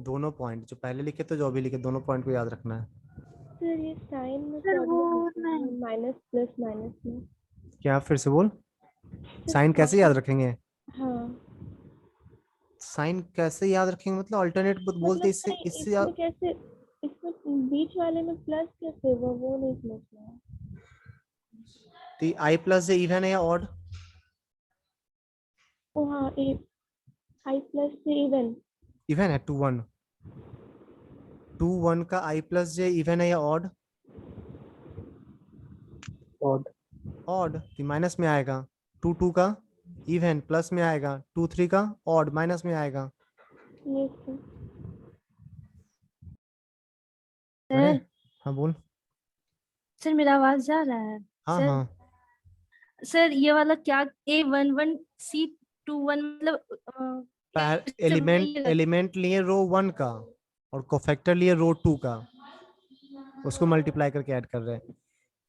दोनों पॉइंट जो पहले लिखे थे जो अभी लिखे, दोनों पॉइंट को याद रखना है। सर ये साइन में सर वो नहीं, माइनस प्लस माइनस में। क्या, फिर से बोल। साइन कैसे याद रखेंगे? हाँ साइन कैसे याद रखेंगे मतलब अल्टरनेट बोलते मतलब इससे नहीं, इससे इसमें कैसे, इसमें बीच वाले में प्लस कैसे हुआ वो नहीं समझ में आया। तो आई प्लस जे इवन है या ऑड? ओ हाँ, आई प्लस से इवन। इवन है, 2 1 2 1 का आई प्लस जे इवन है या ऑड? odd. ऑड, तो माइनस में आएगा। 2 2 का इवन प्लस में आएगा, 2 3 का ऑड माइनस में आएगा। ये सर अरे हाँ बोल। सर मेरा आवाज जा रहा है? हाँ सर हाँ, सर ये वाला क्या A11C21 मतलब एलिमेंट लिए रो 1 का और कोफैक्टर लिए रो 2 का, उसको मल्टीप्लाई करके ऐड कर रहे हैं,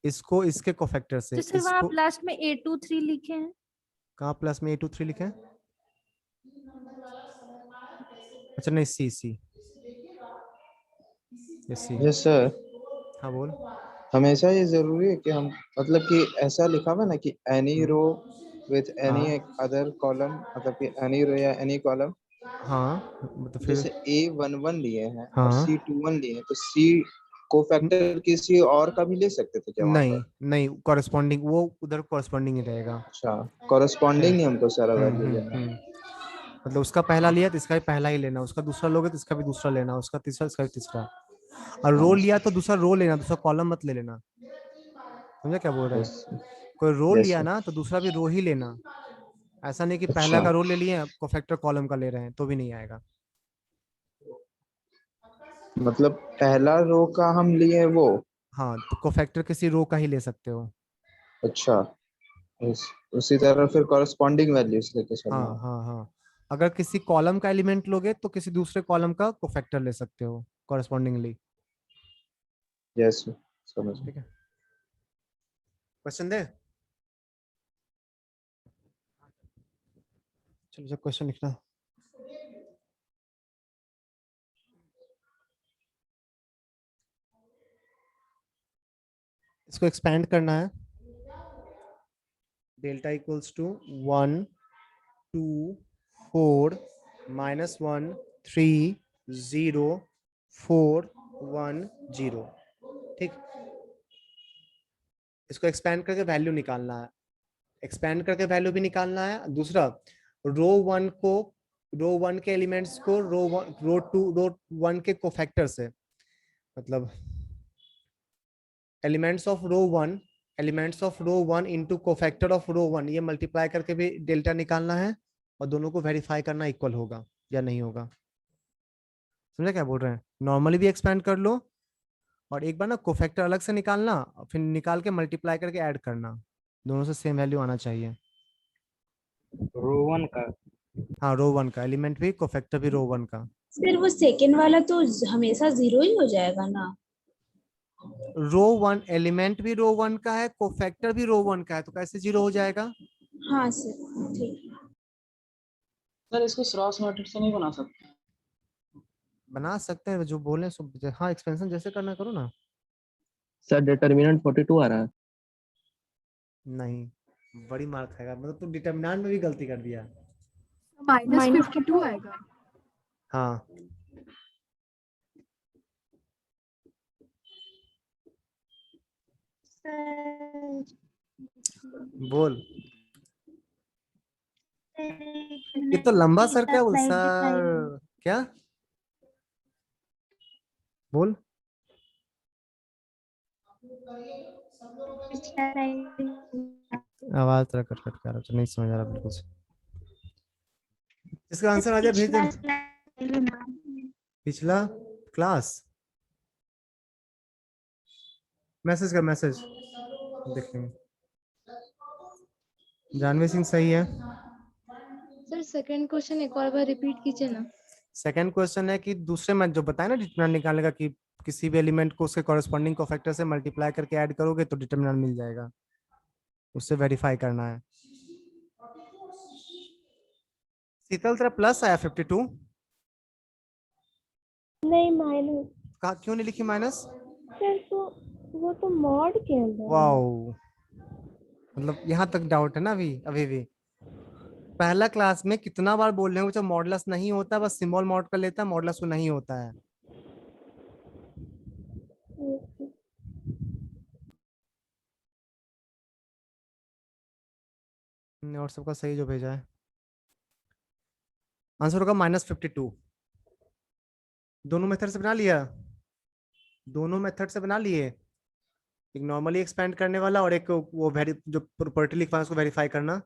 इसको इसके कोफैक्टर से। तो सर वहाँ इसको आप लास्ट में A23 लिखे हैं। कहाँ प्लस में A23 लिखे हैं? अच्छा नहीं, सी ये सी। यस सर, हाँ बोल। हमेशा ये जरूरी है कि हम मतलब कि ऐसा लिखा हुआ ना कि एनी रो विथ एनी हाँ अदर कॉलम, मतलब कि एनी रो या एनी कॉलम। हाँ मतलब फिर। जैसे A11 लिए हैं और हाँ C21 लिए हैं, तो C कोफैक्टर किसी और का भी ले सकते थे क्या वहां नहीं पर? नहीं, कॉरेस्पॉन्डिंग वो उधर कॉरेस्पॉन्डिंग ही रहेगा। अच्छा, कॉरेस्पॉन्डिंग ही हमको सारा वैल्यू लेना है। हम्म। मतलब उसका पहला लिया तो इसका भी पहला ही लेना, उसका दूसरा लोगे तो इसका भी दूसरा लेना, उसका तीसरा इसका भी तीसरा। और रो लिया तो दूसरा रो लेना, दूसरा कॉलम मत ले लेना। समझा क्या बोल रहे यस हैं? कोई रो यस लिया सर। ना तो दूसरा भी रो ही लेना। ऐसा नहीं कि पहला अच्छा, का रो ले लिए कोफैक्टर कॉलम का ले रहे हैं तो भी नहीं आएगा। मतलब पहला रो का हम लिए वो। हाँ तो कोफैक्टर किसी रो का ही ले सकते हो। अच्छा, उसी तरह फिर कॉरेस्पॉन्डिंग वैल्यूज लेके हाँ चलना है। हाँ हाँ, अगर किसी कॉलम का एलिमेंट लोगे तो किसी दूसरे कॉलम का कोफैक्टर ले सकते हो कॉरेस्पॉन्डिंगली। यस, समझ गए। ठीक है, क्वेश्चन दे। चलो जब क्वेश्चन लिखना। इसको एक्सपैंड करना है। Delta equals to 1 2 4 -1 3 0 4 1 0। ठीक, इसको एक्सपैंड करके वैल्यू निकालना है। एक्सपैंड करके वैल्यू भी निकालना है। दूसरा, रो वन के एलिमेंट्स को रो 1 के कोफैक्टर से, मतलब elements of row 1 into cofactor of row 1, ये मल्टीप्लाई करके भी डेल्टा निकालना है और दोनों को वेरीफाई करना इक्वल होगा या नहीं होगा। समझा क्या बोल रहे हैं? नॉर्मली भी एक्सपैंड कर लो और एक बार ना कोफैक्टर अलग से निकालना, फिर निकाल के मल्टीप्लाई करके ऐड करना, दोनों से सेम वैल्यू आना चाहिए। रो 1 का। हाँ रो 1 का एलिमेंट भी, कोफैक्टर भी रो 1 का। फिर वो सेकेंड वाला तो हमेशा 0 ही हो जाएगा ना। रो 1 एलिमेंट भी रो 1 का है, कोफैक्टर भी रो 1 का है, तो कैसे 0 हो जाएगा? हाँ सर, ठीक है। सर इसको क्रॉस मैट्रिक्स से नहीं बना सकते? बना सकते हैं, जो बोले हाँ एक्सपेंशन जैसे करना करो ना। सर डिटर्मिनेंट 42 आ रहा है। नहीं, बड़ी मार खाएगा, मतलब तू डिटरमिनेंट में भी गलती कर दिया। -52 आएगा। हाँ सर बोल। ये तो लंबा सर क्या बोल सर क्या बोल आवाज तेरा कट कट कर रहा है, नहीं समझ आ रहा बिल्कुल से। इसका आंसर आ जाए भेज दे। पिछला क्लास मैसेज कर मैसेज देख लेंगे। जानवी सिंह सही है। सर सेकंड क्वेश्चन एक और बार रिपीट कीजिए ना। सेकंड क्वेश्चन है कि दूसरे में जो बताया ना डिटरमिनेंट निकालने का कि किसी भी एलिमेंट को उसके कॉरेस्पॉन्डिंग कोफैक्टर से मल्टीप्लाई करके ऐड करोगे तो डिटरमिनेंट मिल जाएगा, उससे वेरीफाई करना है। शीतल तेरा प्लस आया 52। नहीं माइनस कहा क्यों नहीं लिखी माइनस? सर, तो वो तो मॉड के अंदर है। वाओ, मतलब यहाँ तक डाउट है ना अभी भी। पहला क्लास में कितना बार बोल रहे हैं जब मॉडुलस नहीं होता बस सिंबल मॉड कर लेता है, मॉडुलस वो नहीं होता है। और सबका सही जो भेजा है आंसर होगा -52। दोनों मेथड से बना लिया, दोनों मेथड से बना लिए, एक नॉर्मली एक्सपेंड करने वाला और एक वो जो प्रॉपर्टी लिखवा है उसको वेरीफाई करना।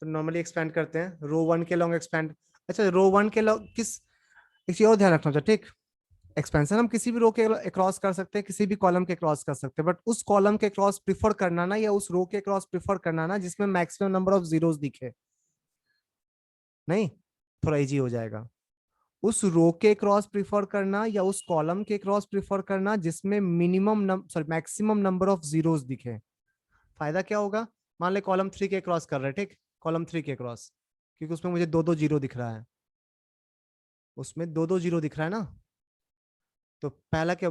तो नॉर्मली एक्सपेंड करते हैं, रो 1 के लॉन्ग एक्सपेंड। अच्छा रो 1 के लॉन्ग किस, एक चीज और ध्यान रखना चाहिए, ठीक। एक्सपेंशन हम किसी भी रो के क्रॉस कर सकते हैं, किसी भी कॉलम के क्रॉस कर सकते हैं, बट उस कॉलम के क्रॉस प्रिफर करना ना, या उस रो के क्रॉस प्रिफर करना ना जिसमें मैक्सिमम नंबर ऑफ जीरोस दिखे, नहीं थोड़ा इजी हो जाएगा। उस रो के क्रॉस प्रिफर करना या उस कॉलम के क्रॉस प्रिफर करना जिसमें मैक्सिमम नंबर ऑफ जीरोस दिखे। फायदा क्या होगा, मान ले कॉलम 3 के क्रॉस कर रहे हैं, ठीक, कॉलम 3 के क्रॉस, क्योंकि उसमें मुझे 2 2 जीरो दिख रहा है, उसमें 2 2 जीरो दिख रहा है ना। तो पहला क्या,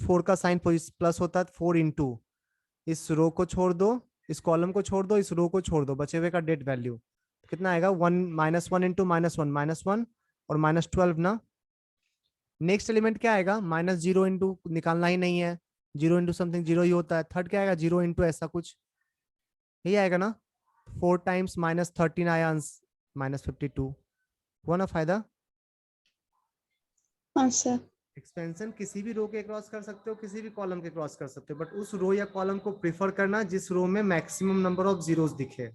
4 का साइन प्लस होता है, 4 इंटू इस रो को छोड़ दो, इस कॉलम को छोड़ दो, इस रो को छोड़ दो, बचे हुए का डेट वैल्यू कितना आएगा, 1 -1 इंटू -1 और -12 ना। नेक्स्ट एलिमेंट क्या आएगा, -0 इंटू, निकालना ही नहीं है, 0 इंटू समथिंग 0 ही होता है। थर्ड क्या आएगा, 0 इंटू ऐसा कुछ, यही आएगा ना। 4 टाइम्स -13 आया, -52 हुआ ना फायदा। हाँ सर। एक्सपेंशन किसी भी रो के क्रॉस कर सकते हो, किसी भी कॉलम के क्रॉस कर सकते हो, बट उस रो या कॉलम को प्रिफर करना जिस रो में मैक्सिमम नंबर ऑफ जीरोस दिखे,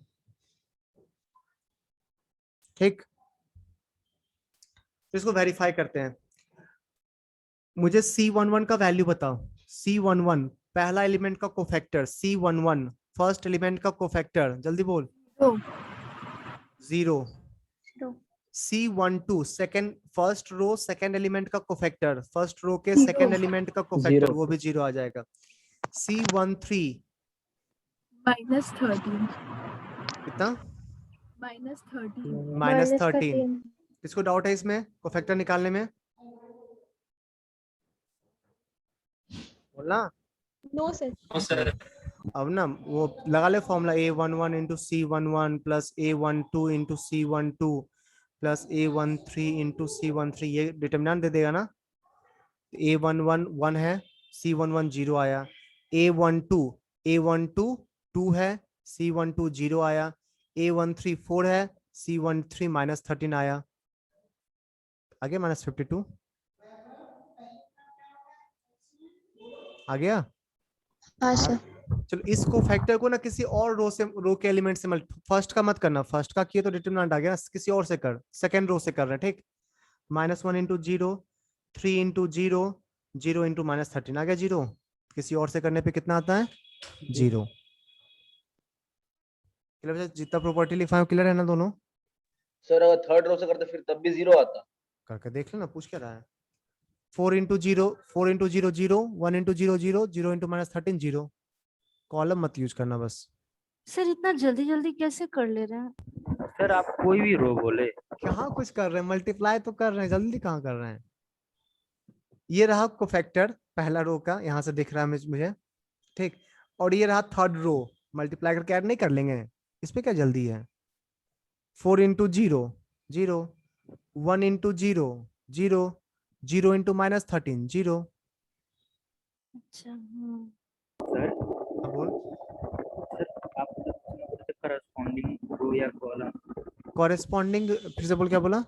ठीक। तो इसको वेरीफाई करते हैं। मुझे C11 का वैल्यू बताओ। C11 पहला एलिमेंट का कोफैक्टर, C11 फर्स्ट एलिमेंट का कोफैक्टर, जल्दी बोल। 0। C12 second, first row second element का कोफैक्टर, फर्स्ट रो के सेकंड एलिमेंट का कोफैक्टर, वो भी 0 आ जाएगा। C13 -13 कितना, -13 -13। किसको डाउट है इसमें कोफैक्टर निकालने में, बोलना। No sir. अब ना वो लगा ले formula, A11 into C11 plus A12 into C12 plus A13 into C13, ये डिटरमिनेंट दे देगा ना। A11 1 है, C11 0 आया, A12 2 है, C12 0 आया, A13 4 है, C13 -13 आया, आगे -52 आ गया। हाँ सर। चलो इसको फैक्टर को ना किसी और रो के एलिमेंट से फर्स्ट का मत करना, फर्स्ट का किए तो डिटरमिनेंट आ गया ना, किसी और से कर, सेकंड रो से कर रहे हैं, ठीक। -1 इंटू 0, 3 इंटू 0, 0 इंटू -13 आ गया 0, किसी और से करने पे कितना आता है 0। जितना प्रॉपर्टी लिखा क्लियर है ना दोनों। सर अगर थर्ड रो से करते फिर तब भी 0 आता। करके देख लेना, पूछ क्या रहा है। 4 into 0, 4 into 0 0, 1 into 0 0, 0 into -13 0। Column मत यूज करना बस। सर इतना जल्दी जल्दी कैसे कर ले रहे हैं? सर आप कोई भी रो बोले। कहाँ कुछ कर रहे हैं, मल्टीप्लाई तो कर रहे हैं, जल्दी कहाँ कर रहे हैं। ये रहा कोफैक्टर पहला रो का, यहाँ से दिख रहा है मुझे, ठीक। और ये रहा थर्ड रो, मल्टीप्लाई करके ऐड नहीं कर लेंगे, इस पे क्या जल्दी है। 4 इंटू 0 0, 1 इंटू 0 0, 0 इंटू -13 0। अच्छा सर बोल। सर आप करस्पॉन्डिंग रो या कॉलम, कॉरेस्पॉन्डिंग, फिर से बोल, क्या बोला?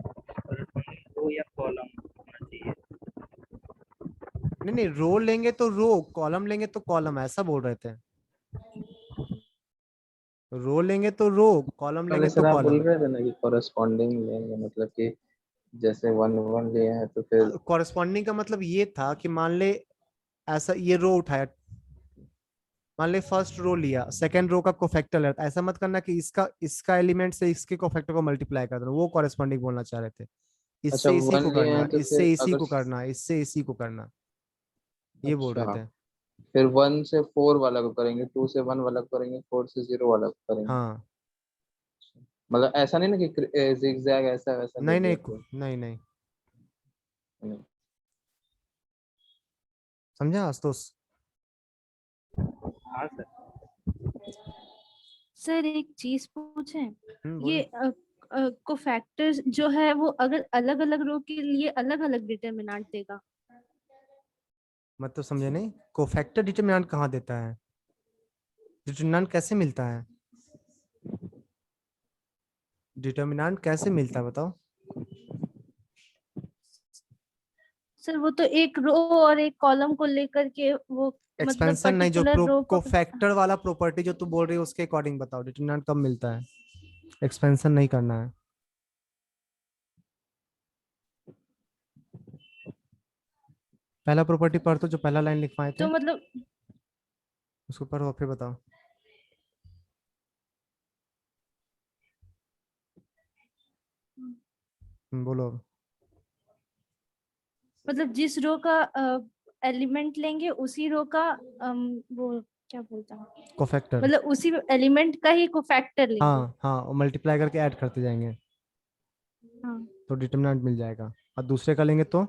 करस्पॉन्डिंग रो या कॉलम होना चाहिए। नहीं नहीं, रो लेंगे तो रो, कॉलम लेंगे तो कॉलम, ऐसा बोल रहे थे। रो लेंगे तो रो, कॉलम पहले लेंगे तो सर आप बोल कॉलम। रहे थे ना कि कॉरेस्पॉन्डिंग लेंगे, मतलब कि जैसे 1 1 लिए हैं तो फिर कॉरेस्पॉन्डिंग का मतलब ये था कि मान ले ऐसा, ये रो उठाया, मान ले फर्स्ट रो लिया, सेकंड रो का कोफैक्टर लेता, ऐसा मत करना कि इसका एलिमेंट से इसके कोफैक्टर को मल्टीप्लाई कर देना, वो कॉरेस्पॉन्डिंग बोलना चाह रहे थे। अच्छा इससे इसी 1 को लिए हैं करना, तो इससे फिर इसी अगर को करना, इससे इसी को करना, ये बोल रहे अच्छा थे। फिर 1 से 4 वाला को करेंगे, 2 से 1 वाला को करेंगे, 4 से 0 वाला को करेंगे। हाँ, मतलब ऐसा नहीं ना कि जिगजैग ऐसा वैसा ले नहीं नहीं लिए तो नहीं नहीं, नहीं। समझा आस्तोष? हाँ सर। सर एक चीज पूछें, बोलो। ये कोफैक्टर्स जो है वो अगर अलग अलग रो के लिए अलग अलग डिटरमिनेंट देगा? मत तो समझे नहीं, कोफैक्टर डिटरमिनेंट कहाँ देता है? डिटरमिनेंट कैसे मिलता है? डिटरमिनेंट कैसे मिलता है बताओ? सर वो तो एक रो और एक कॉलम को लेकर के वो मतलब एक्सपेंशन नहीं, जो पर्टिकुलर रो को। कोफैक्टर वाला प्रॉपर्टी जो तू बोल रही है उसके अकॉर्डिंग बताओ डिटरमिनेंट कब मिलता है। एक्सपेंशन नहीं करना है। पहला प्रॉपर्टी पढ़, तो जो पहला लाइन लिखवाए थे तो मतलब उसको पढ़ो फिर बताओ। बोलो अब। मतलब जिस रो का एलिमेंट लेंगे उसी रो का वो क्या बोलता हूँ, कोफैक्टर। मतलब उसी एलिमेंट का ही कोफैक्टर लेंगे। हाँ हाँ, और मल्टीप्लाई करके ऐड करते जाएंगे हाँ, तो डिटरमिनेंट मिल जाएगा। और दूसरे का लेंगे तो,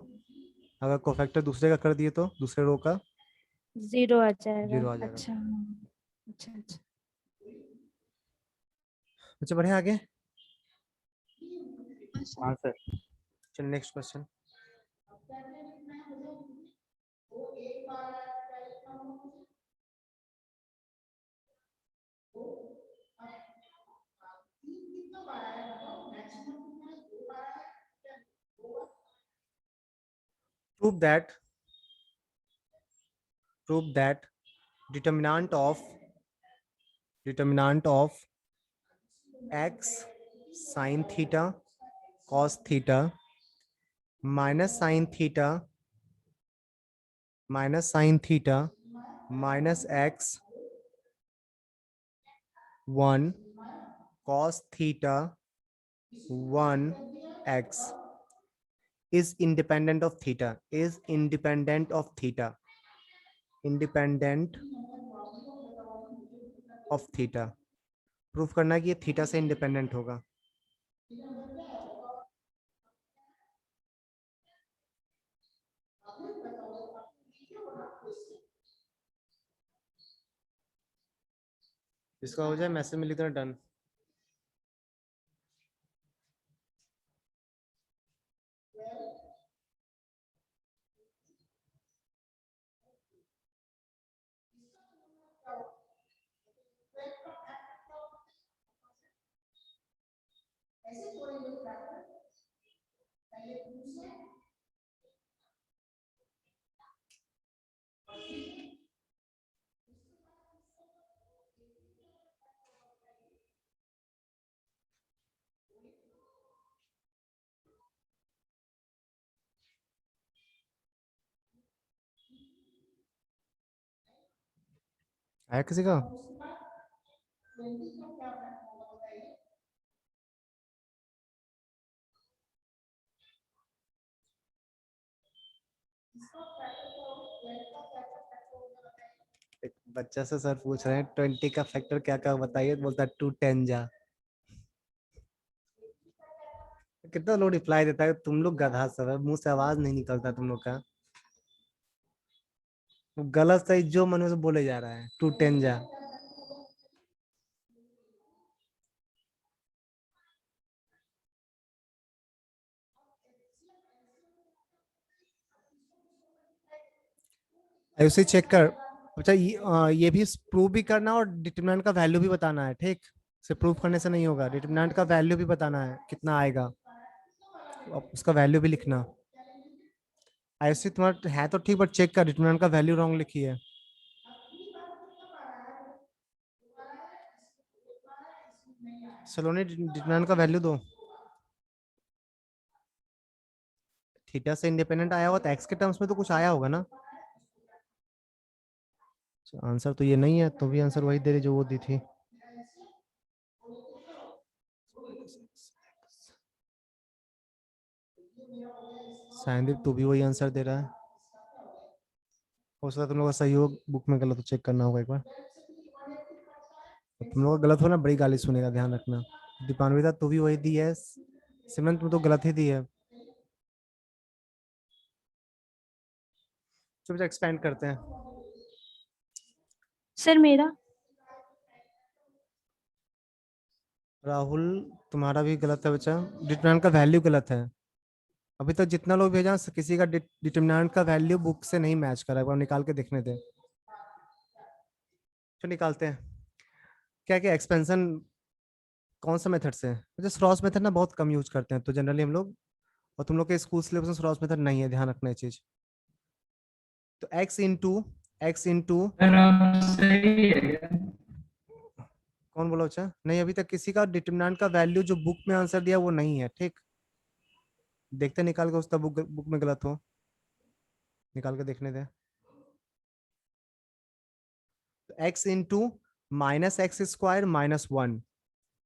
अगर कोफैक्टर दूसरे का कर दिए तो दूसरे रो का जीरो आ जाएगा। 0 आ जाएगा। अच्छा हाँ, अच्छा अच्छा। अच्छा, बढ़िया, आगे। हाँ सर। चल next question. prove that determinant of x sin theta cos theta minus sin theta minus x 1 cos theta 1 x is independent of theta, independent of theta। Proof करना है कि ये थीटा से इंडिपेंडेंट होगा। इसका हो जाए मैसेज में लिख देना डन। आया किसी का? एक बच्चा से सर पूछ रहे हैं 20 का फैक्टर क्या क्या बताइए, बोलता है 2 10 जा। कितना लोग रिप्लाई देता है, तुम लोग गधा सब है, मुंह से आवाज नहीं निकलता तुम लोग का। वो गलत सही जो मन में से बोले जा रहा है, 2 10 जा। उसे चेक कर, अच्छा ये भी प्रूव भी करना और डिटरमिनेंट का वैल्यू भी बताना है, ठीक। सिर्फ प्रूव करने से नहीं होगा, डिटरमिनेंट का वैल्यू भी बताना है कितना आएगा, अब उसका वैल्यू भी लिखना। ऐसे तुम्हारा है तो ठीक, बट चेक कर, डिटरमिनेंट का वैल्यू रॉन्ग लिखी है। सलोनी डिटरमिनेंट का वैल्यू दो। थीटा से इंडिपेंडेंट आया हुआ तो एक्स के टर्म्स में तो कुछ आया होगा ना। आंसर तो ये नहीं है, तो भी आंसर वही दे रही जो वो दी थी। साइंदीप तू भी वही आंसर दे रहा है। हो सकता है तुम लोग का सही हो, बुक में गलत हो, चेक करना होगा एक बार। तुम लोग का गलत हो ना, बड़ी गाली सुनेगा, ध्यान रखना। दीपान्विता तू भी वही दी है, सिमरन तुम तो गलत ही दी है। चलो एक्सपेंड करते हैं। सर मेरा राहुल तुम्हारा भी गलत है बच्चा, डिटरमिनेंट का वैल्यू गलत है। अभी तक जितना लोग भेजा किसी का डिटरमिनेंट का वैल्यू बुक से नहीं मैच करा, एक बार निकाल के देखने दे। तो निकालते हैं। क्या क्या एक्सपेंशन कौन सा मेथड से? मुझे स्रॉस मेथड ना बहुत कम यूज करते हैं तो जनरली हम लोग, और तुम लोग के स्कूल सिलेबस में स्रॉस मेथड नहीं है, ध्यान रखना ये चीज। तो x इंटू कौन बोला बच्चा? नहीं, अभी तक किसी का डिटरमिनेंट का वैल्यू जो बुक में आंसर दिया वो नहीं है, ठीक। देखते निकाल के, उसका बुक में गलत हो, निकाल के देखने दे। तो x इंटू -x² -1,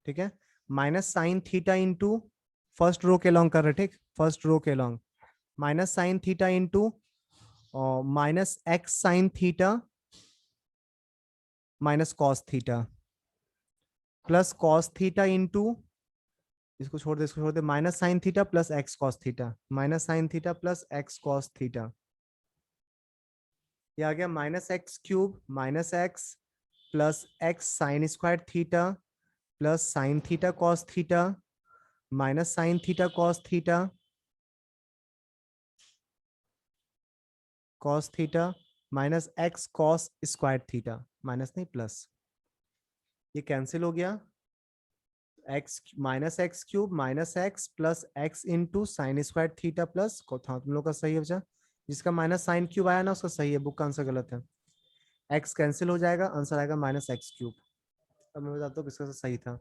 ठीक है। Minus sine theta into first row के लॉन्ग कर रहे, ठीक, फर्स्ट रो के along, minus sine theta into -x sine theta minus cos theta plus cos theta into, इसको छोड़ दे, इसको छोड़ दे, minus sine theta plus x cos theta, minus sine theta plus x cos theta. ये आ गया -x³ minus x plus x sine square theta plus sine theta cos theta minus sine theta cos theta cos theta minus x cos square theta, minus नहीं plus, ये cancel हो गया। X -x³ minus x plus x into sine square theta plus, था तुम लोग का सही है बच्चा, जिसका माइनस साइन क्यूब आया ना उसका सही है, बुक का आंसर गलत है। एक्स कैंसिल हो जाएगा, आंसर आएगा -x³। अब मैं बताता हूँ किसका सही था।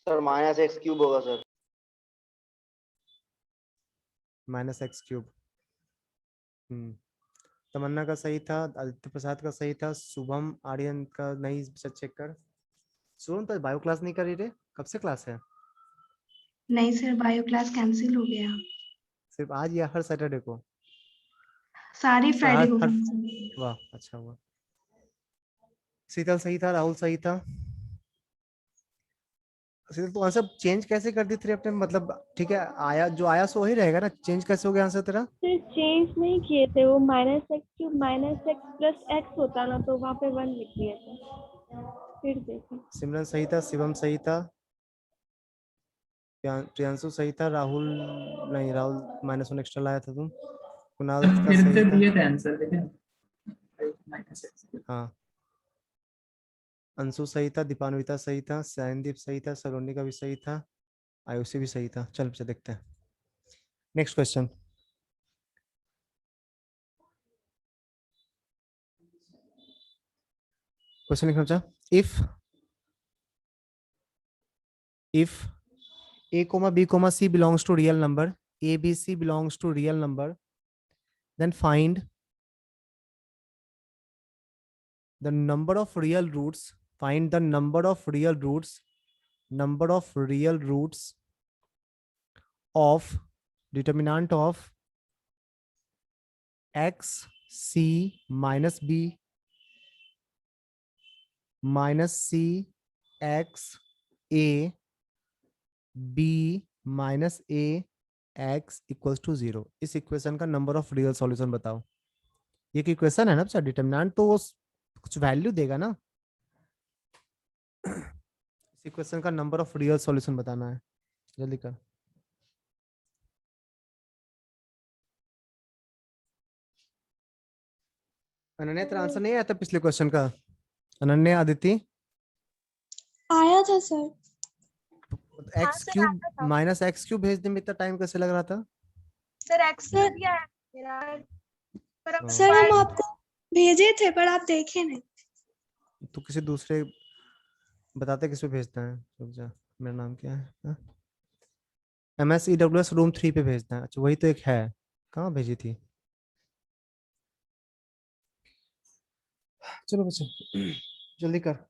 सर -x³ होगा सर। -x³। तमन्ना का सही था, आदित्य प्रसाद का सही था, शुभम आर्यन का नहीं, चेक कर। शुभम तो बायो क्लास नहीं कर रही रे, कब से क्लास है? नहीं सर, बायो क्लास कैंसिल हो गया। सिर्फ आज या हर सैटरडे को? सारी फ्राइडे को हर cancel। वाह अच्छा हुआ। शीतल सही था, राहुल सही था। शीतल तो आंसर चेंज कैसे कर दी थी अपने, मतलब ठीक है, आया जो आया सो वही रहेगा ना, चेंज कैसे हो गया आंसर तेरा? सर चेंज नहीं किए थे, वो -x³ -x प्लस x होता ना, तो वहाँ पे 1 लिख दिए थे, फिर देखें। सिमरन सही था, शिवम सही था, प्रियांशु सही था, राहुल नहीं, राहुल -1 एक्स्ट्रा लाया था तुम, कुणाल का सही था। दिए थे आंसर, लेकिन हाँ, अंशु सही था, दीपान्विता सही था, सैनदीप सही था, सलोनी का भी सही था, आयुषी भी सही था। चल बच्चा देखते हैं नेक्स्ट क्वेश्चन। क्वेश्चन लिखना बच्चा। if a comma b comma c belongs to real number, a b c belongs to real number, then find the number of real roots, find the number of real roots of determinant of x c minus b minus c x a b minus a x equals to 0। इस equation का number of real solution बताओ। ये equation है ना बच्चा, determinant तो वो कुछ वैल्यू देगा ना। इस इक्वेशन का नंबर ऑफ रियल सॉल्यूशन बताना है, जल्दी कर। अनन्या तेरा आंसर नहीं आया था पिछले क्वेश्चन का? अनन्या, आदिति, आया था sir. X cube minus x cube भेजने में इतना टाइम कैसे लग रहा था? सर एक्स दिया है मेरा, पर अब सर हम आपको भेजे थे पर आप देखे नहीं। तो किसी दूसरे बताते किस पे भेजना है? रुक जा, मेरा नाम क्या है? MSEWS रूम 3 पे भेजना है। अच्छा वही तो एक है, कहाँ भेजी थी? चलो बच्चे जल्दी कर।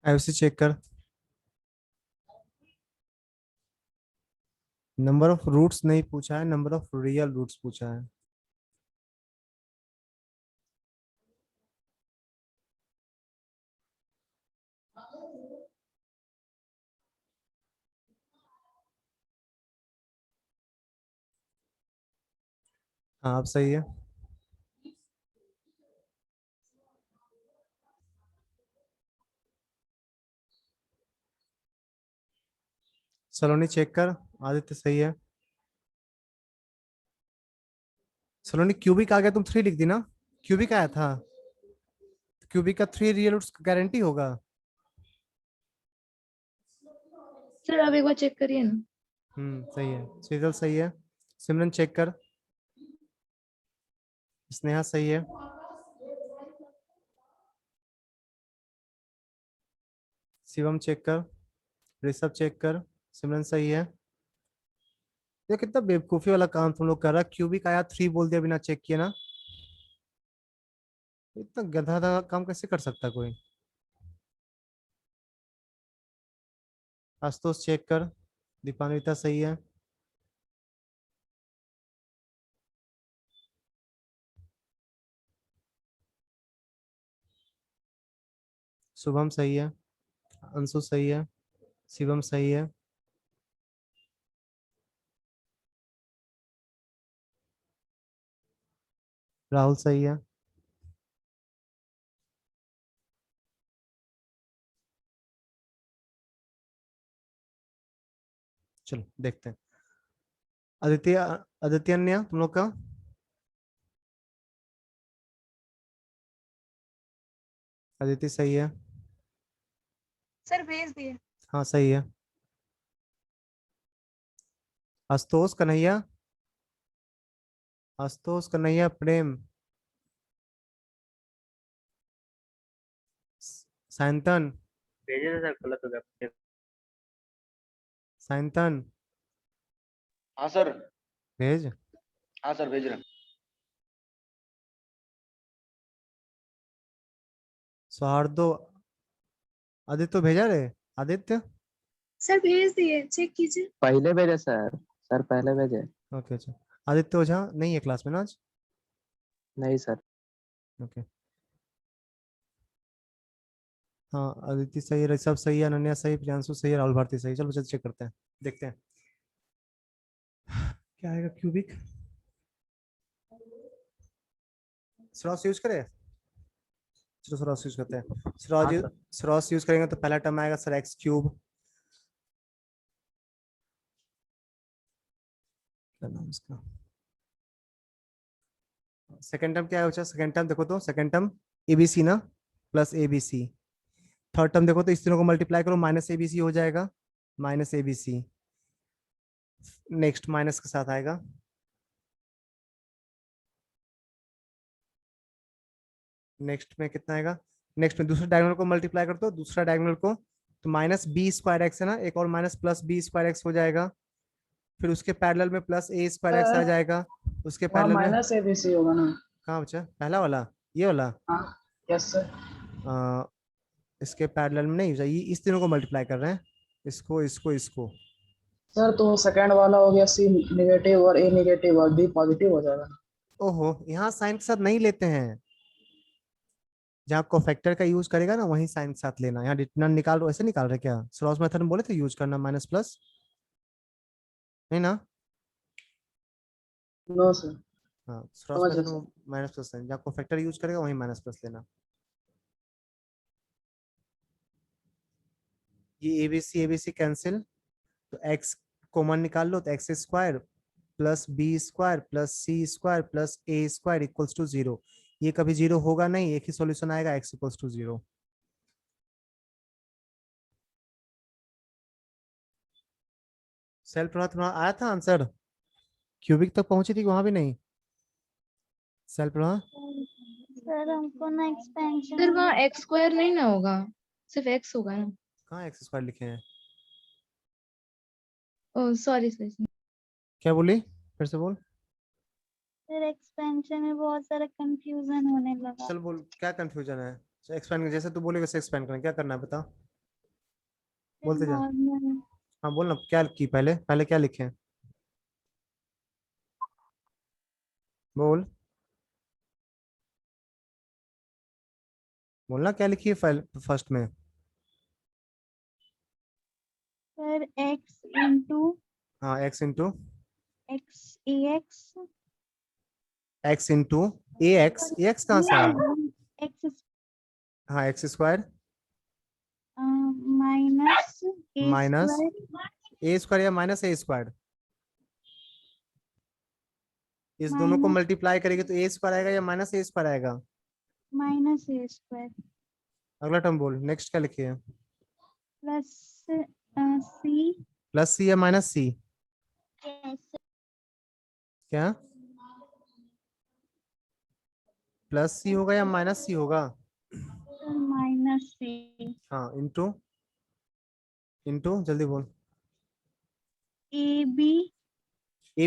IFC चेक कर। नंबर ऑफ रूट्स नहीं पूछा है, नंबर ऑफ रियल रूट्स पूछा है। हाँ आप सही है। सलोनी चेक कर। आदित्य सही है। सलोनी क्यूबिक आ गया, तुम 3 लिख दी ना? क्यूबिक आया था, क्यूबिक का 3 रियल रूट्स गारंटी होगा। सर आप एक बार चेक करिए ना। सही है। सीजल सही है। सिमरन चेक कर। स्नेहा सही है। शिवम चेक कर। ऋषभ चेक कर। सिमरन सही है। ये कितना बेवकूफी वाला काम तुम लोग कर रहा। क्यूबिक आया 3 बोल दिया बिना चेक किए ना। इतना गधा गधा काम कैसे कर सकता है कोई? आशुतोष चेक कर। दीपान्विता सही है। शुभम सही है। अंशु सही है। शिवम सही है। राहुल सही है। चलो देखते हैं। आदित्य, आदित्यन्या तुम लोग का? आदित्य सही है। सर भेज दिए। हाँ सही है। आशुतोष कन्हैया, आशुतोष कन्हैया प्रेम, सायंतन, भेजे थे सर, गलत हो गया। सायंतन हाँ सर। भेज। हाँ सर भेज रहे हैं। सौहार्दो, आदित्य भेजा रे? आदित्य सर भेज दिए, चेक कीजिए। पहले भेजे सर, सर पहले भेजे। ओके। अच्छा आदित्य ओझा नहीं है क्लास में ना आज? नहीं सर। ओके। हाँ आदित्य सही है, ऋषभ सही है, अनन्या सही, प्रियांशु सही है, राहुल भारती सही है। चलो बच्चे चेक करते हैं, देखते हैं क्या आएगा। क्यूबिक स्रॉस यूज करें? चलो स्रॉस यूज करते हैं। हाँ सर। स्रॉस यूज करेंगे तो पहला टर्म आएगा सर एक्स क्यूब। क्या नाम इसका? सेकेंड टर्म क्या है बच्चा? सेकेंड टर्म देखो तो, सेकेंड टर्म एबीसी ना, प्लस एबीसी। थर्ड टर्म देखो तो इस तीनों को मल्टीप्लाई करो, माइनस एबीसी हो जाएगा, माइनस एबीसी। नेक्स्ट माइनस के साथ आएगा। नेक्स्ट में कितना आएगा? नेक्स्ट में दूसरे डायगोनल को मल्टीप्लाई कर दो, दूसरा डायगोनल को, तो माइनस बी स्क्वायर एक्स है ना, एक और minus plus B square X हो जाएगा। फिर उसके पैरेलल में प्लस ए स्क्वायर एक्स आ जाएगा। उसके वहाँ पैरेलल में माइनस ABC होगा ना? कहाँ बचा पहला वाला, ये वाला? हाँ, यस सर। इसके पैरेलल में नहीं, ये इस तीनों को मल्टीप्लाई कर रहे हैं, इसको इसको इसको। सर तो सेकंड वाला हो गया C नेगेटिव और A नेगेटिव और B पॉजिटिव हो जाएगा। ओहो, यहाँ साइन के साथ नहीं लेते हैं, जहाँ कोफैक्टर का यूज करेगा ना वहीं साइन के साथ लेना। यहाँ डिटरमिनेंट निकाल रहे हो, ऐसे निकाल रहे क्या? स्लॉस मेथड में बोले थे यूज करना माइनस प्लस, नहीं ना? No sir. हाँ, स्लॉस समझ मेथड गया में माइनस प्लस साइन, जहाँ कोफैक्टर यूज करेगा वहीं माइनस प्लस लेना। ये ABC ABC कैंसिल, तो x कॉमन निकाल लो, तो X square plus B square plus C square plus A square equals to 0। ये कभी 0 होगा नहीं, एक ही सॉल्यूशन आएगा, x इक्वल्स टू 0। सेल्फ प्रभाव तुम्हारा आया था आंसर? क्यूबिक तक पहुंची थी कि वहां भी नहीं? सेल्फ प्रभाव सर हमको ना एक्सपेंशन सर वहाँ एक्स स्क्वायर नहीं ना होगा, सिर्फ एक्स होगा ना? कहाँ एक्स स्क्वायर लिखे हैं? Oh sorry sir. क्या बोली, फिर से बोल। सर एक्सपेंशन में बहुत सारा कंफ्यूजन होने लगा। चल बोल, क्या कंफ्यूजन है? एक्सपेंड, जैसे तू बोलेगा एक्सपेंड करना, क्या करना है बता, बोलते जा। नॉर्मल हाँ बोल ना, क्या की पहले पहले क्या लिखे हैं, बोल बोलना, क्या लिखी है फर्स्ट में? सर x इंटू हाँ x इंटू एक्स ए एक्स एक्स इंटू ए एक्स कहाँ से आया? एक्स हाँ एक्स स्क्वायर माइनस माइनस ए स्क्वायर या माइनस ए स्क्वायर, इस दोनों को मल्टीप्लाई करेंगे तो ए स्क्वायर आएगा या माइनस ए स्क्वायर आएगा? माइनस ए स्क्वायर अगला टर्म बोल, नेक्स्ट क्या लिखिए? प्लस सी प्लस सी या माइनस सी? क्या प्लस सी होगा या माइनस सी होगा? माइनस सी हाँ इंटू इंटू जल्दी बोल। ए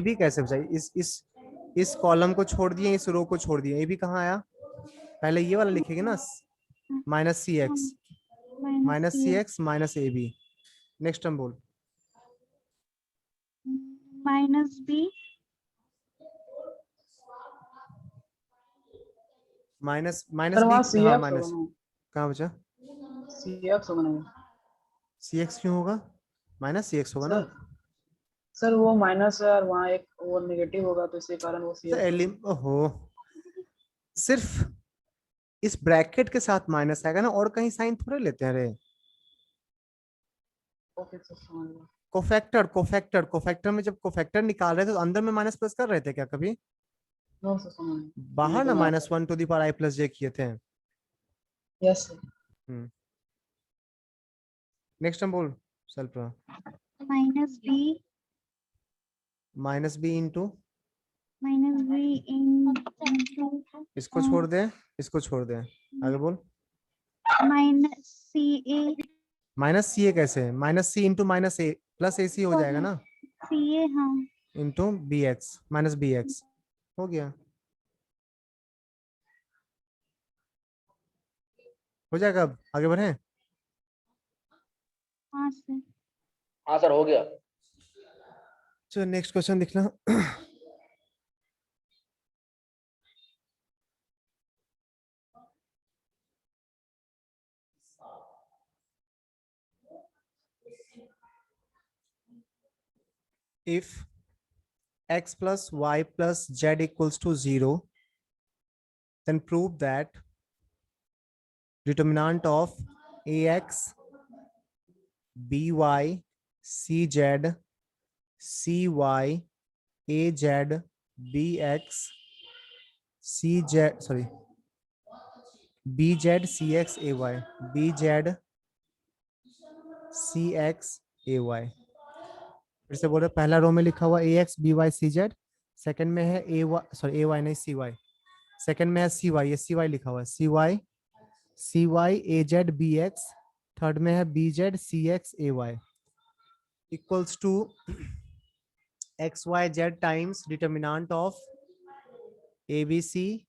बी कैसे बचाई? इस कॉलम को छोड़ दिए, इस रो को छोड़ दिए, ए बी कहाँ आया? पहले ये वाला लिखेंगे ना, minus C X minus A B. Next term बोल। Minus B minus sir minus वहाँ बी, हाँ CX माइनस, होगा ना? कहाँ बचा? CX होगा ना? सी एक्स क्यों होगा? माइनस सी एक्स होगा ना? सर वो माइनस है और वहाँ एक वो नेगेटिव होगा तो इसी कारण वो CX। ओहो, सिर्फ इस ब्रैकेट के साथ माइनस आएगा ना, और कहीं साइन थोड़े लेते हैं रे। ओके सर समझ गया। कोफैक्टर में जब कोफैक्टर निकाल रहे थे तो अंदर में माइनस प्लस कर रहे थे क्या कभी? नो सर समझ गया। बाहर ना minus 1 to the power i plus j किए थे। Yes sir. नेक्स्ट हम बोल सेल्फ माइनस बी इंटू इसको छोड़ दे, इसको छोड़ दे, आगे बोल। माइनस सी ए कैसे? Minus C into minus A plus A C हो जाएगा ना, सी ए हाँ into B X minus B X हो गया, हो जाएगा। अब आगे बढ़े। हाँ सर हाँ सर हो गया। चलो नेक्स्ट क्वेश्चन लिखना। if x plus y plus z equals to 0, then prove that determinant of ax, by, cz, cy, az, bx, bz, cx, ay, bz, cx, ay। फिर से बोलो, पहला रो में लिखा हुआ A X B Y C Z, second में है ए Y नहीं सी वाई, सेकेंड में है सी वाई, ये सी वाई लिखा हुआ है, C Y A Z B X, third में है B Z C X A Y equals to X Y Z times determinant of ABC,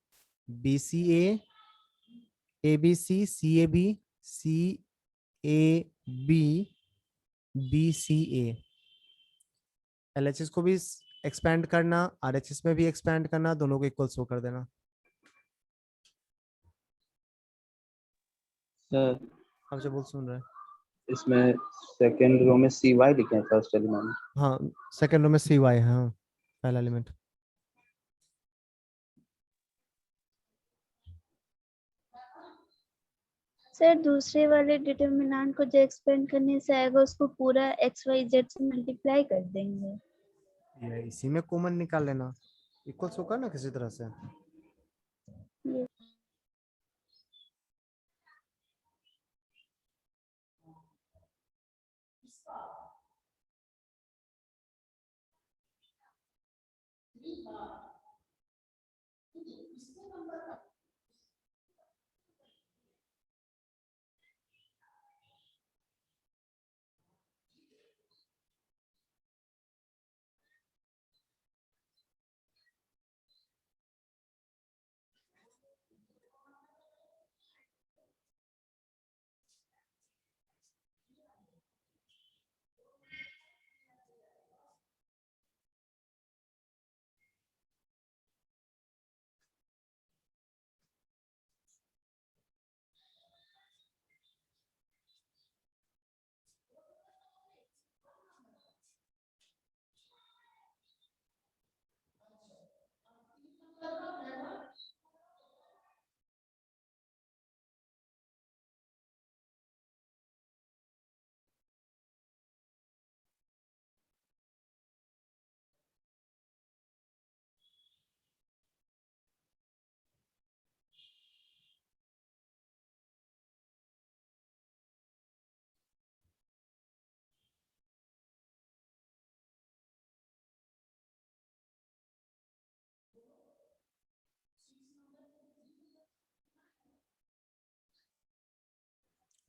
BCA, ABC, CAB, CAB, BCA। LHS को भी expand करना, RHS में भी एक्सपेंड करना, दोनों को इक्वल शो कर देना। सर हमसे बोल सुन रहे हैं? इसमें सेकंड रो में CY लिखे हैं फर्स्ट एलिमेंट। हाँ, सेकंड रो में CY है, हाँ पहला एलिमेंट। सर दूसरे वाले डिटरमिनेंट को जो एक्सपेंड करने से आएगा उसको पूरा XYZ से मल्टीप्लाई कर देंगे। ये इसी में कॉमन निकाल लेना, इक्वल शो करना किसी तरह से। ये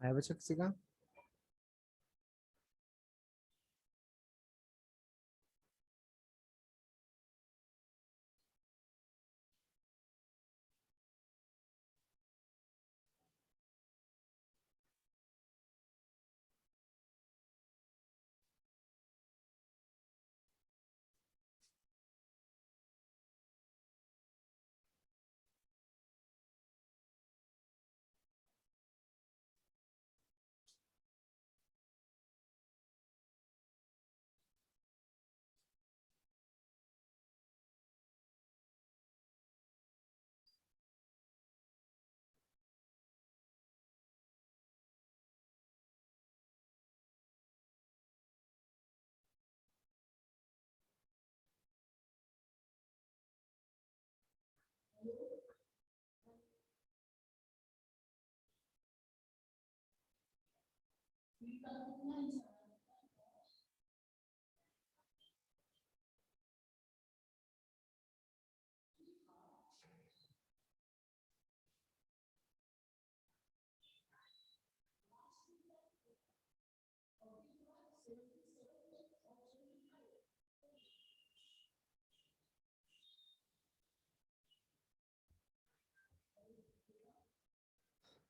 आया बच्चा किसी का?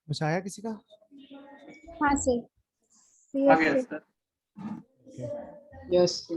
कुछ आया किसी का? हाँ सर। आ गया सर। यस।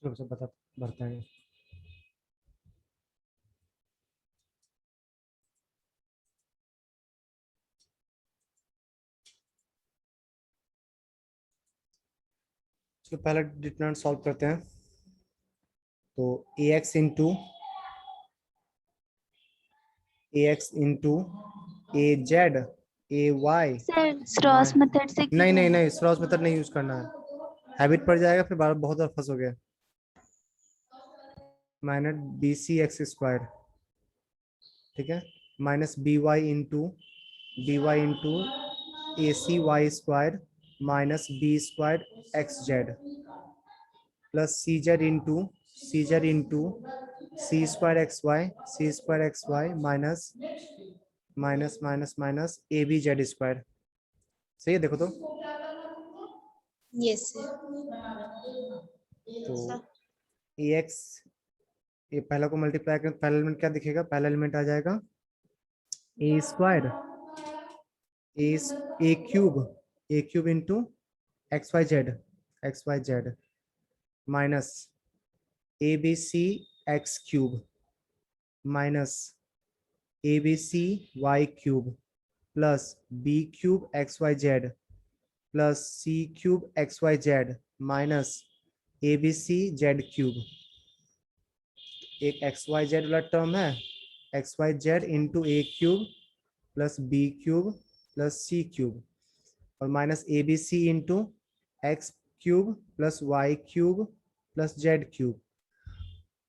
चलो सब बता भरते हैं। इसको पहले डिटरमिनेंट सॉल्व करते हैं। तो ax इंटू a z a y, sir स्ट्रॉस मेथड से नहीं नहीं नहीं, स्ट्रॉस मेथड नहीं यूज करना है, हैबिट पड़ जाएगा फिर बार बहुत बार फंस हो गया। Minus B C X square, ठीक है, minus B Y into A C Y square minus B square X Z plus C Z into C square X Y minus minus minus minus A B Z square. सही है, देखो तो। Yes sir. तो A x, ये पहला को multiply करें, पहला एलिमेंट क्या दिखेगा, पहला एलिमेंट आ जाएगा A square A cube into X Y Z minus A B C X cube minus A B C Y cube plus B cube X Y Z plus C cube X Y Z minus A B C Z cube. एक X Y Z वाला term है, X Y Z into A cube plus B cube plus C cube और minus A B C into X cube plus Y cube plus Z cube.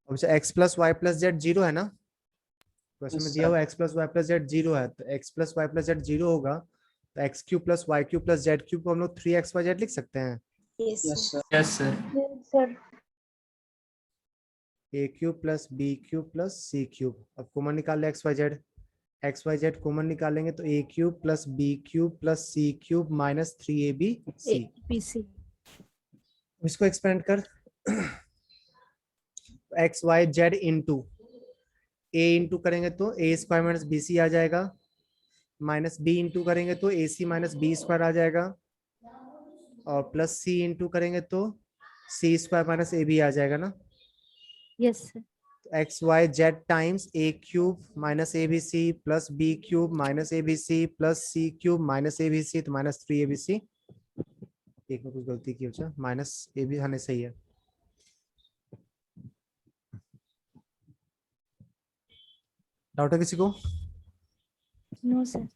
अब X plus Y plus Z zero है ना, question में दिया हुआ X plus Y plus Z zero है, तो X plus Y plus Z zero होगा तो X cube plus Y cube plus Z cube को हम लोग 3x वाई जेड लिख सकते हैं। Yes sir. Yes sir. Sir A cube plus B cube plus C cube, अब कॉमन निकाल ले एक्स वाई जेड कॉमन निकालेंगे तो A cube plus B cube plus C cube minus 3ab इसको expand कर X Y Z into A into करेंगे तो A square minus B C आ जाएगा, माइनस बी इंटू करेंगे तो A C minus B square आ जाएगा और प्लस सी इंटू करेंगे तो C square minus A B आ जाएगा ना। Yes sir. X Y Z times A cube minus A B C plus B cube minus A B C plus C cube minus A B C, तो minus 3abc, एक में कुछ गलती की हो माइनस ए बी आने सही है। डाउट है किसी को? No sir.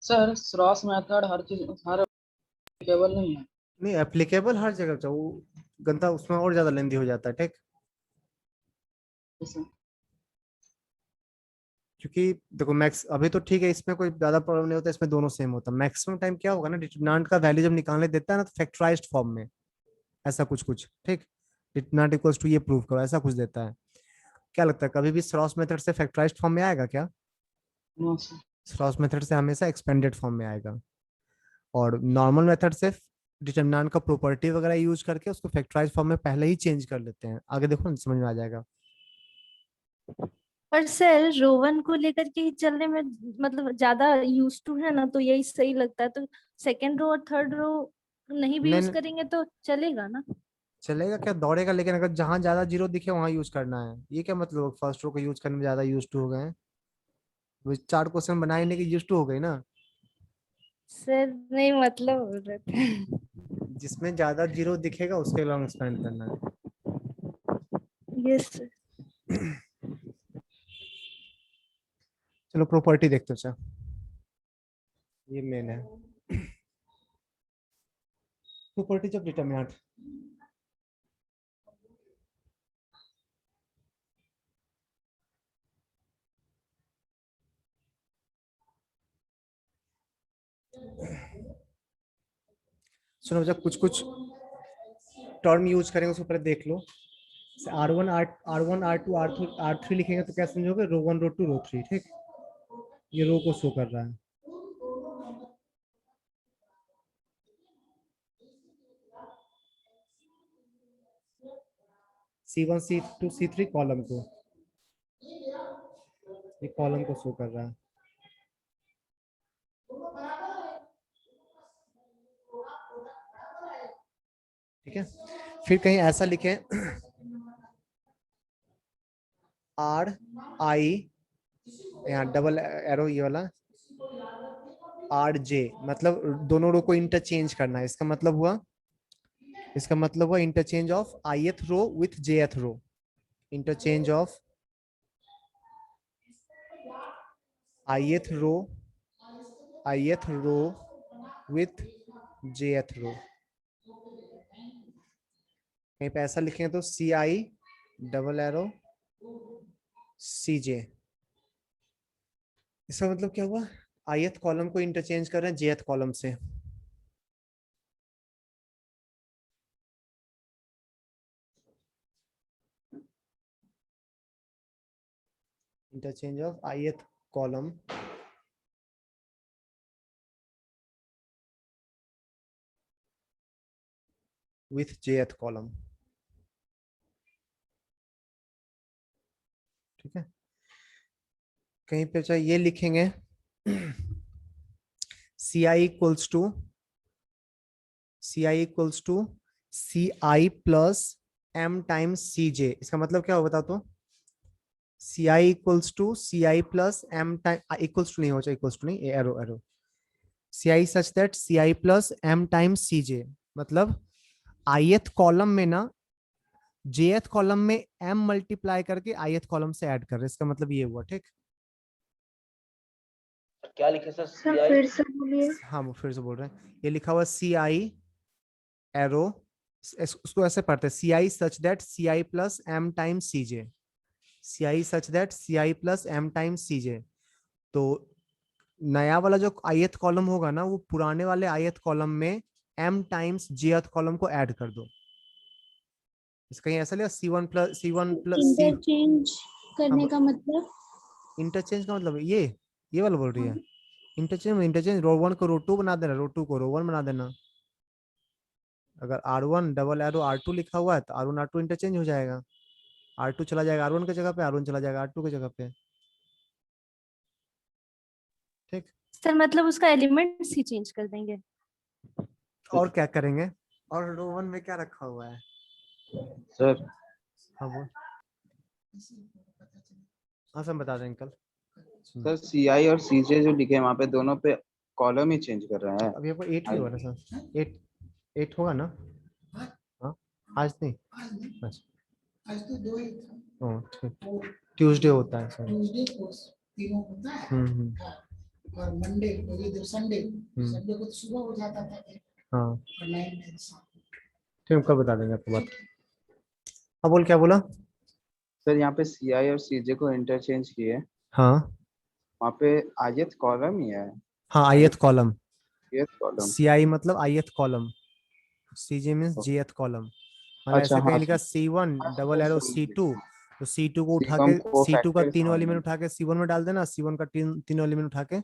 Sir cross method हर एप्लीकेबल नहीं है। नहीं, एप्लीकेबल हर जगह चाहिए, वो गंदा उसमें और ज्यादा लेंदी हो जाता है, ठीक। क्योंकि देखो मैक्स अभी तो ठीक है, इसमें कोई ज्यादा प्रॉब्लम नहीं होता, इसमें दोनों सेम होता है। मैक्सिमम टाइम क्या होगा ना, डिटरमिनेंट का वैल्यू जब निकालने देता है ना तो फैक्टराइज्ड फॉर्म में ऐसा कुछ ठीक, डिटरमिनेंट इक्वल्स टू ये प्रूव करो ऐसा कुछ देता है। क्या लगता है कभी भी स्रॉस मेथड से फैक्टराइज्ड फॉर्म में आएगा क्या? स्रॉस मेथड से हमेशा एक्सपेंडेड फॉर्म में आएगा, और नॉर्मल मेथड से डिटरमिनेंट का प्रॉपर्टी वगैरह यूज करके उसको फैक्टराइज्ड फॉर्म में पहले ही चेंज कर लेते हैं। आगे देखो समझ में आ जाएगा। पर सर रोवन को लेकर के ही चलने में मतलब ज्यादा यूज टू है ना, तो यही सही लगता है। तो सेकंड रो और थर्ड रो नहीं भी यूज करेंगे तो चलेगा ना? चलेगा क्या, दौड़ेगा, लेकिन अगर जहां ज्यादा जीरो दिखे वहां यूज करना है। ये क्या मतलब फर्स्ट रो को यूज करने में ज्यादा यूज टू हो गए हैं? वो 4 क्वेश्चन बनाने की यूज टू हो गई ना। सर नहीं मतलब बोल रहे थे। जिसमें ज्यादा जीरो दिखेगा उसके लॉन्ग एक्सपेंड करना है। Yes sir. चलो प्रॉपर्टी देखते हैं। ये मेन है प्रॉपर्टी ऑफ डिटरमिनेंट। सुनो, जब कुछ टर्म यूज करेंगे उसको पहले देख लो। R1 R2 R3 लिखेंगे तो क्या समझोगे, रो 1 रो 2 रो 3, ठीक। ये रो को शो कर रहा है। C1 C2 C3 कॉलम को, ये कॉलम को शो कर रहा है। ठीक है, फिर कहीं ऐसा लिखें R I, यहाँ डबल एरो ये वाला आर जे, मतलब दोनों रो को इंटरचेंज करना है। इसका मतलब हुआ interchange of ith row with jth row, interchange of ith row with jth row. कहीं पे ऐसा लिखेंगे तो CI डबल एरो CJ। इसका मतलब क्या हुआ, ith कॉलम को इंटरचेंज कर रहे हैं jth कॉलम से। Interchange of ith column with jth column. ठीक है, कहीं पे चाहे ये लिखेंगे CI equals to CI plus M times CJ। इसका मतलब क्या हो बता तो, CI equals to CI plus M time, equals to नहीं हो, इक्वल्स टू नहीं, arrow CI such that CI plus M times CJ। मतलब ith कॉलम में ना jth कॉलम में M मल्टीप्लाई करके ith कॉलम से ऐड कर रहे हैं। इसका मतलब ये हुआ। ठीक, क्या लिखे सर? सर CI फिर से बोलिए। हाँ वो फिर से बोल रहे हैं, ये लिखा हुआ CI एरो, उसको ऐसे पढ़ते हैं CI such that CI plus M times CJ, CI such that CI plus M times CJ। तो नया वाला जो ith कॉलम होगा ना, वो पुराने वाले ith कॉलम में M टाइम्स jth कॉलम को ऐड कर दो। इसका ऐसा लिया C1 प्लस C। इंटरचेंज करने का मतलब? इंटरचेंज का मतलब ये वाला बोल रही है। इंटरचेंज रो 1 को रो 2 बना देना, रो 2 को रो 1 बना देना। अगर R1 डबल एरो R2 लिखा हुआ है तो R1 R2 इंटरचेंज हो जाएगा, R2 चला जाएगा R1 की जगह पे, R1 चला जाएगा R2 की जगह पे। ठीक, सर मतलब उसका एलिमेंट्स ही चेंज कर देंगे? और क्या करेंगे, और रो 1 में क्या रखा हुआ है सर हाँ वो, हाँ सर बता दें अंकल। सर CI और CJ जो लिखे हैं वहाँ पे दोनों पे कॉलम ही चेंज कर रहे हैं। अभी आपको 8 ही हुआ ना सर, 8 होगा ना? हाँ आज नहीं, अच्छा आज तो 2 ही था। हाँ ठीक, ट्यूसडे होता है सर। ट्यूसडे को तीनों होता है। हाँ, और मंडे को ये संडे को तो सुबह हो जाता था हाँ और 9 10 शाम को। ठीक, कब बता देंगे आपको बात। हाँ बोल, क्या बोला? सर यहाँ पे CI और CJ को इंटरचेंज किए, हाँ वहाँ पे ith कॉलम ही है। हाँ ith column, ith column. CI मतलब ith column, CJ means jth column. मतलब अच्छा ऐसे हाँ कहीं लिखा C1 डबल एरो C2, तो C2 को उठा के, को C2 का फैक्टर तीनों समझ एलिमेंट में। उठा के C1 में डाल देना, C1 का तीनों एलिमेंट उठा के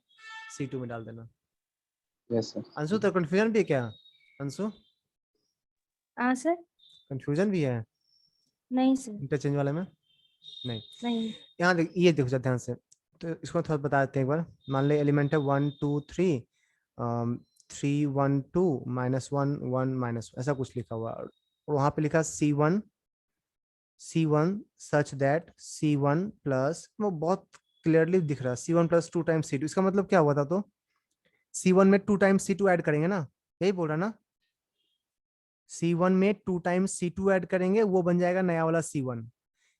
C2 में डाल देना। Yes sir. अंशु तो कंफ्यूजन भी है क्या? अंशु हाँ सर। कंफ्यूजन भी है नहीं सर। इंटरचेंज वाले में? नहीं, नहीं। यहाँ देख, ये देखो ध्यान से, तो इसको थोड़ा बता देते हैं एक बार। मान ले एलिमेंट है 1 2 3, 3 1 2 -1 1 -, ऐसा कुछ लिखा हुआ, और वहां पे लिखा C1 such that C1 plus, वो बहुत क्लियरली दिख रहा है, C1 प्लस 2 टाइम्स C2। इसका मतलब क्या हुआ था, तो C1 में 2 टाइम्स C2 ऐड करेंगे ना, यही बोल रहा ना, C1 में 2 टाइम्स C2 ऐड करेंगे, वो बन जाएगा नया वाला C1।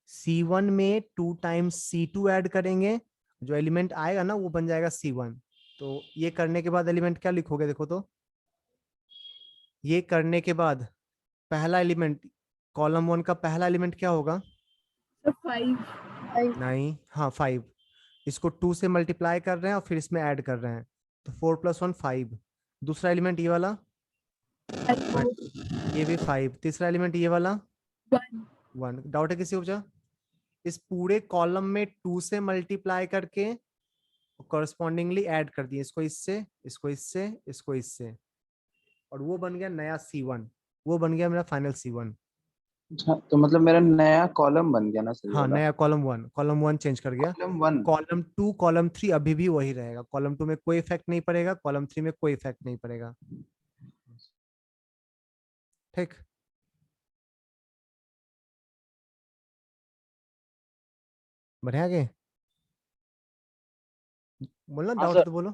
C1 में 2 टाइम्स C2 ऐड करेंगे, जो एलिमेंट आएगा ना वो बन जाएगा C1। तो ये करने के बाद एलिमेंट क्या लिखोगे, देखो तो, ये करने के बाद पहला एलिमेंट, कॉलम 1 का पहला एलिमेंट क्या होगा? 5। नहीं, हाँ 5। इसको 2 से मल्टीप्लाई कर रहे हैं और फिर इसमें ऐड कर रहे हैं, तो 4 + 1 5। दूसरा एलिमेंट ये वाला, ये भी 5। तीसरा एलिमेंट ये वाला 1। डाउट है किसी उपजा? इस पूरे कॉलम में 2 से मल्टीप्लाई करके कॉरस्पॉन्डिंगली ऐड कर दिए, इसको इससे, इसको इससे, इसको इससे, और वो बन गया नया C1। वो बन गया मेरा फाइनल C1। अच्छा, तो मतलब मेरा नया कॉलम बन गया ना सही हाँ वाला? नया कॉलम 1 चेंज कर गया। कॉलम 1। कॉलम 2 कॉलम 3 अभी भी वही रहेगा, कॉलम 2 में कोई इफेक्ट नहीं पड़ेगा, कॉलम 3 में कोई इफेक्ट नहीं पड़ेगा। ठीक, बढ़िया आगे बोलना, हाँ डाउट सर। तो बोलो।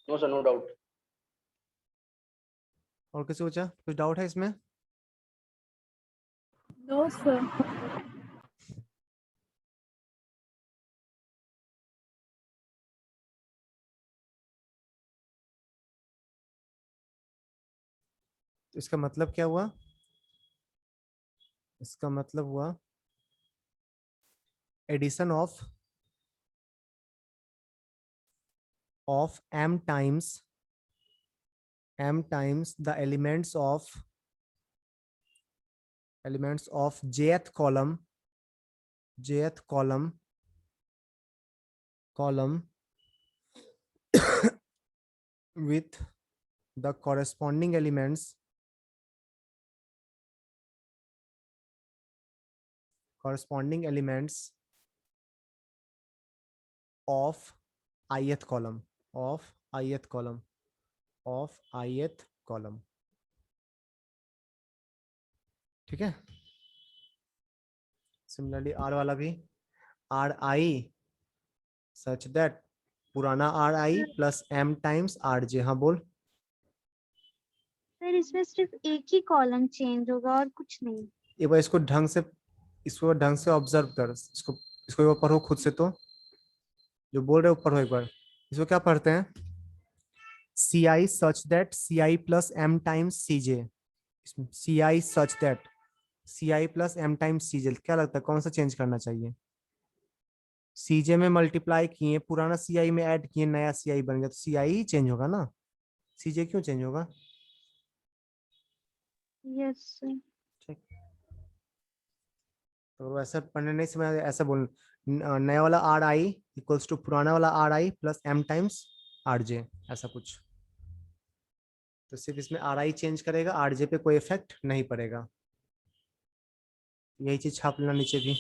No sir, no doubt. और किसी को कुछ डाउट है इसमें? No sir. इसका मतलब क्या हुआ? इसका मतलब हुआ addition of m times the elements of jth column with the corresponding elements of ith column ठीक है। सिमिलरली आर वाला भी आर आई सच दैट पुराना R I plus M times R J. हाँ बोल। सर इसमें सिर्फ एक ही कॉलम चेंज होगा और कुछ नहीं। एक बार इसको ढंग से ऑब्जर्व कर। इसको एक बार पढ़ो खुद से। तो जो बोल रहे हो पढ़ो एक बार। इसको क्या पढ़ते हैं? C I such that C I plus M times C J. C I such that C I plus M times C J. क्या लगता है कौन सा चेंज करना चाहिए? सीजे में मल्टीप्लाई किए, पुराना सी आई में ऐड किए, नया सी आई बन गया, तो सी आई ही चेंज होगा ना। सीजे क्यों चेंज होगा? Yes sir. ठीक। तो ऐसा पढ़ने नहीं समझ, ऐसा बोल नया वाला आर आई इक्वल्स टू पुराना वाला R I plus M times R J, ऐसा कुछ। तो सिर्फ इसमें आर आई चेंज करेगा, आर जे पे कोई इफेक्ट नहीं पड़ेगा। यही चीज छाप लेना नीचे भी,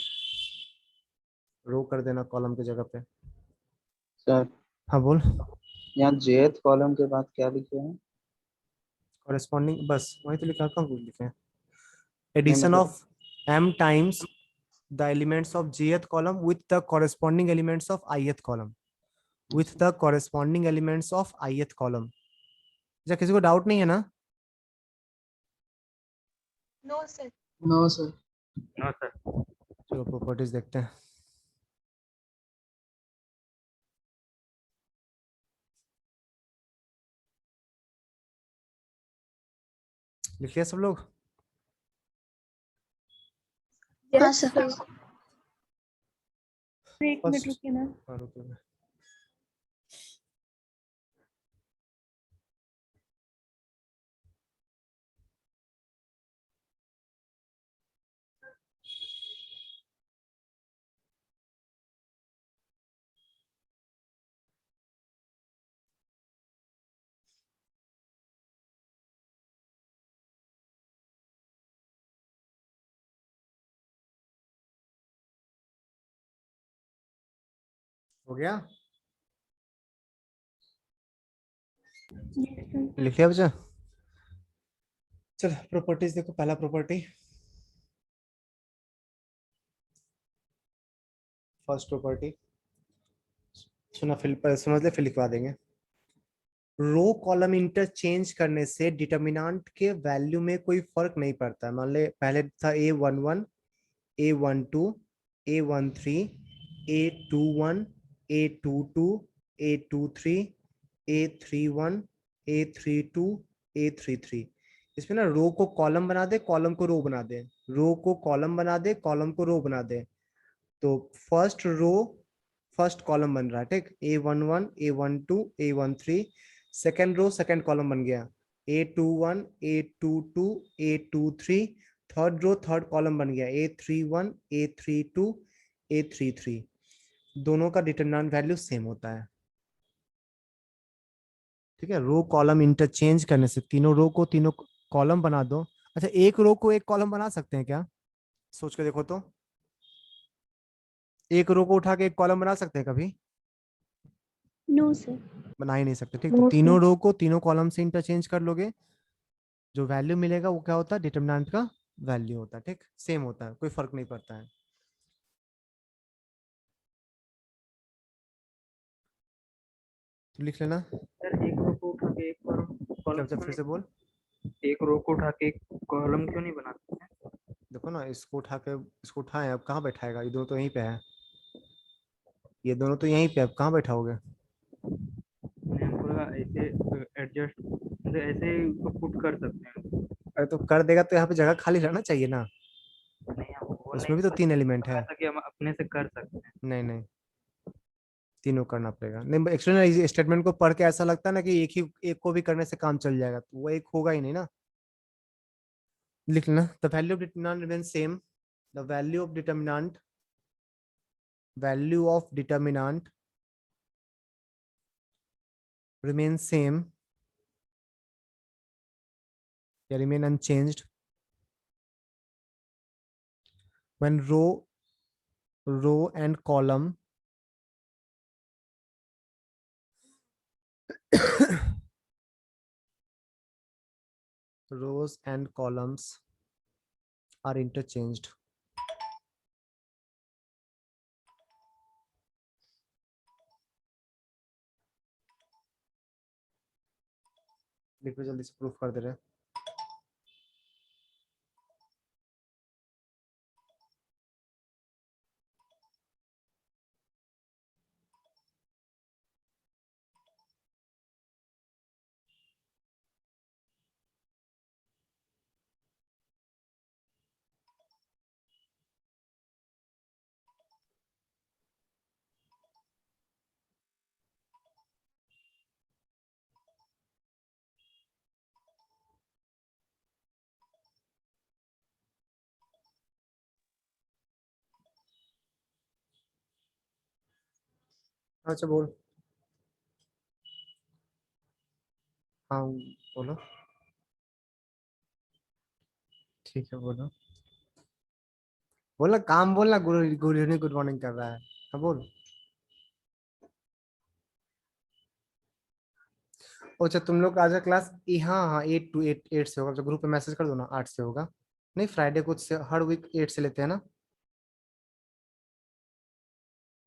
रो कर देना कॉलम की जगह पे। सर हाँ बोल। यहाँ jth कॉलम के बाद क्या लिखे हैं? कॉरेस्पॉन्डिंग, बस वही तो लिखा, कहाँ कुछ लिखे हैं? नहीं एडिशन मतलब of m times the elements of jth column with the corresponding elements of ith column क्या किसी को डाउट नहीं है ना? No sir. No sir. No sir. चलो प्रॉपर्टीज देखते हैं। लिखिए सब लोग। हाँ सर। एक मिनट रुकिए ना। रुकिए। हो गया? लिख लिया बच्चा? चल प्रॉपर्टीज देखो। पहला प्रॉपर्टी, फर्स्ट प्रॉपर्टी सुना, फिर समझ ले, फिर लिखवा देंगे। रो कॉलम इंटरचेंज करने से डिटर्मिनेंट के वैल्यू में कोई फर्क नहीं पड़ता। मान ले पहले था A11, A12, A13, A21, A22, A23, A31, A32, A33। इसमें ना रो को कॉलम बना दे, कॉलम को रो बना दे, रो को कॉलम बना दे, कॉलम को रो बना दे। तो फर्स्ट रो फर्स्ट कॉलम बन रहा है, ठीक। A11, A12, A13। Second row second column बन गया, A21, A22, A23। Third row third column बन गया, A31, A32, A33। दोनों का डिटरमिनेंट वैल्यू सेम होता है, ठीक है। रो कॉलम इंटरचेंज करने से तीनों रो को तीनों कॉलम बना दो। अच्छा, एक रो को एक कॉलम बना सकते हैं क्या? सोच के देखो तो। एक रो को उठा के एक कॉलम बना सकते हैं कभी? No sir. बना ही नहीं सकते, ठीक। तो तीनों रो को तीनों कॉलम से इंटरचेंज कर लोगे, जो वैल्यू मिलेगा वो क्या होता है? डिटरमिनेंट का वैल्यू होता है, ठीक। सेम होता है, कोई फर्क नहीं पड़ता है। तो लिख लेना। सर सर एक रो को उठा के एक कॉलम जब फिर से बोल। एक रो को उठा के एक कॉलम क्यों नहीं बनाते हैं? देखो ना, इसको उठा के इसको उठाए, अब कहाँ बैठाएगा? ये दोनों तो यहीं पे है, ये दोनों तो यहीं पे, अब कहाँ बैठाओगे? नहीं, हमको लगा ऐसे एडजस्ट, मतलब ऐसे उसको पुट कर सकते हैं। अरे तो कर देगा तो यहाँ पे जगह खाली रहना चाहिए ना, नहीं हमको वो उसमें नहीं भी तो 3 एलिमेंट लगा है। था कि हम अपने से कर सकते हैं। नहीं नहीं, तीनों करना पड़ेगा। नहीं, एक्सटर्नल स्टेटमेंट को पढ़ के ऐसा लगता है ना कि एक को भी करने से काम चल जाएगा, तो वो एक होगा ही नहीं ना। लिख लेना, the value of determinant remain same, the value of determinant remain same या remain unchanged when row and column rows and columns are interchanged. लिखो, जल्दी से प्रूफ कर दे रहे। अच्छा बोल। हाँ बोलो। ठीक है बोलो, बोला काम बोलना, गुड मॉर्निंग कर रहा है। हाँ बोल। अच्छा तुम लोग आज क्लास, हाँ हाँ 8 से होगा, जो ग्रुप पे मैसेज कर दो ना, 8 से होगा। नहीं फ्राइडे को से हर वीक 8 से लेते हैं ना।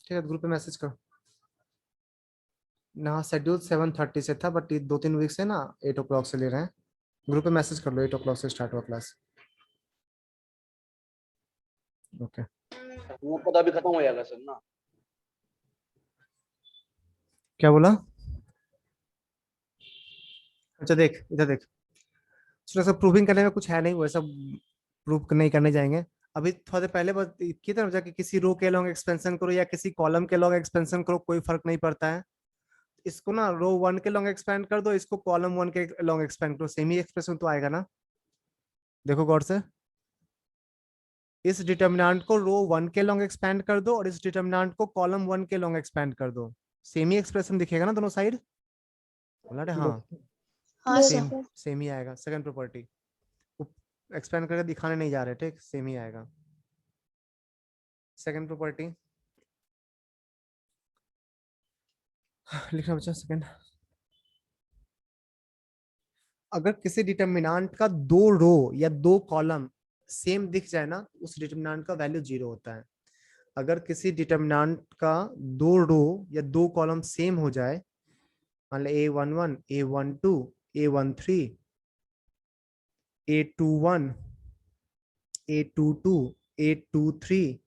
ठीक है, ग्रुप पे मैसेज करो ना। शेड्यूल 7:30 से था, बट ये 2-3 वीक से ना 8 o'clock से ले रहे हैं। ग्रुप पे मैसेज कर लो, 8 o'clock से स्टार्ट हुआ क्लास। ओके वो पता भी खत्म हो जाएगा सर ना। क्या बोला? अच्छा देख इधर देख, सुनो, प्रूविंग करने में कुछ है नहीं, वैसा प्रूव नहीं करने जाएंगे अभी। थोड़ा देर पहले बस की तरफ जाके किसी रो के लॉन्ग एक्सपेंशन करो या किसी कॉलम के लॉन्ग एक्सपेंशन करो, कोई फर्क नहीं पड़ता है। इसको ना रो 1 के लॉन्ग एक्सपेंड कर दो, इसको कॉलम 1 के लॉन्ग एक्सपेंड करो, सेम ही एक्सप्रेशन तो आएगा ना। देखो गौर से, इस डिटर्मिनेंट को रो 1 के लॉन्ग एक्सपेंड कर दो और इस डिटर्मिनेंट को कॉलम 1 के लॉन्ग एक्सपेंड कर दो, सेम ही एक्सप्रेशन दिखेगा ना दोनों साइड। बोला रे हाँ, हाँ सेम सर। सेम ही आएगा। सेकंड प्रॉपर्टी, एक्सपेंड करके दिखाने नहीं जा रहे, ठीक, सेम ही आएगा। सेकंड प्रॉपर्टी लिखना बच्चा। सेकंड, अगर किसी डिटर्मिनेंट का 2 रो या 2 कॉलम सेम दिख जाए ना, उस डिटर्मिनेंट का वैल्यू 0 होता है। अगर किसी डिटर्मिनेंट का 2 रो या 2 कॉलम सेम हो जाए, मान लो A11 A12 A13 A21 A22 A23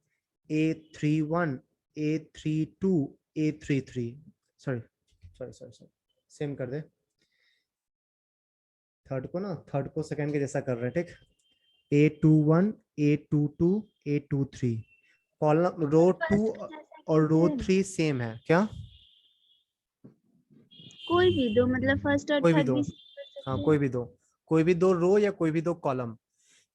A31 A32 A33, sorry sorry sorry sorry, same कर दे। थर्ड को सेकंड के जैसा कर रहे हैं, ठीक। A21 A22 A23, column row 2 और रो 3 सेम है क्या? कोई भी दो, मतलब फर्स्ट और कोई भी थर्ड दो, भी हाँ कोई भी दो रो या कोई भी 2 कॉलम,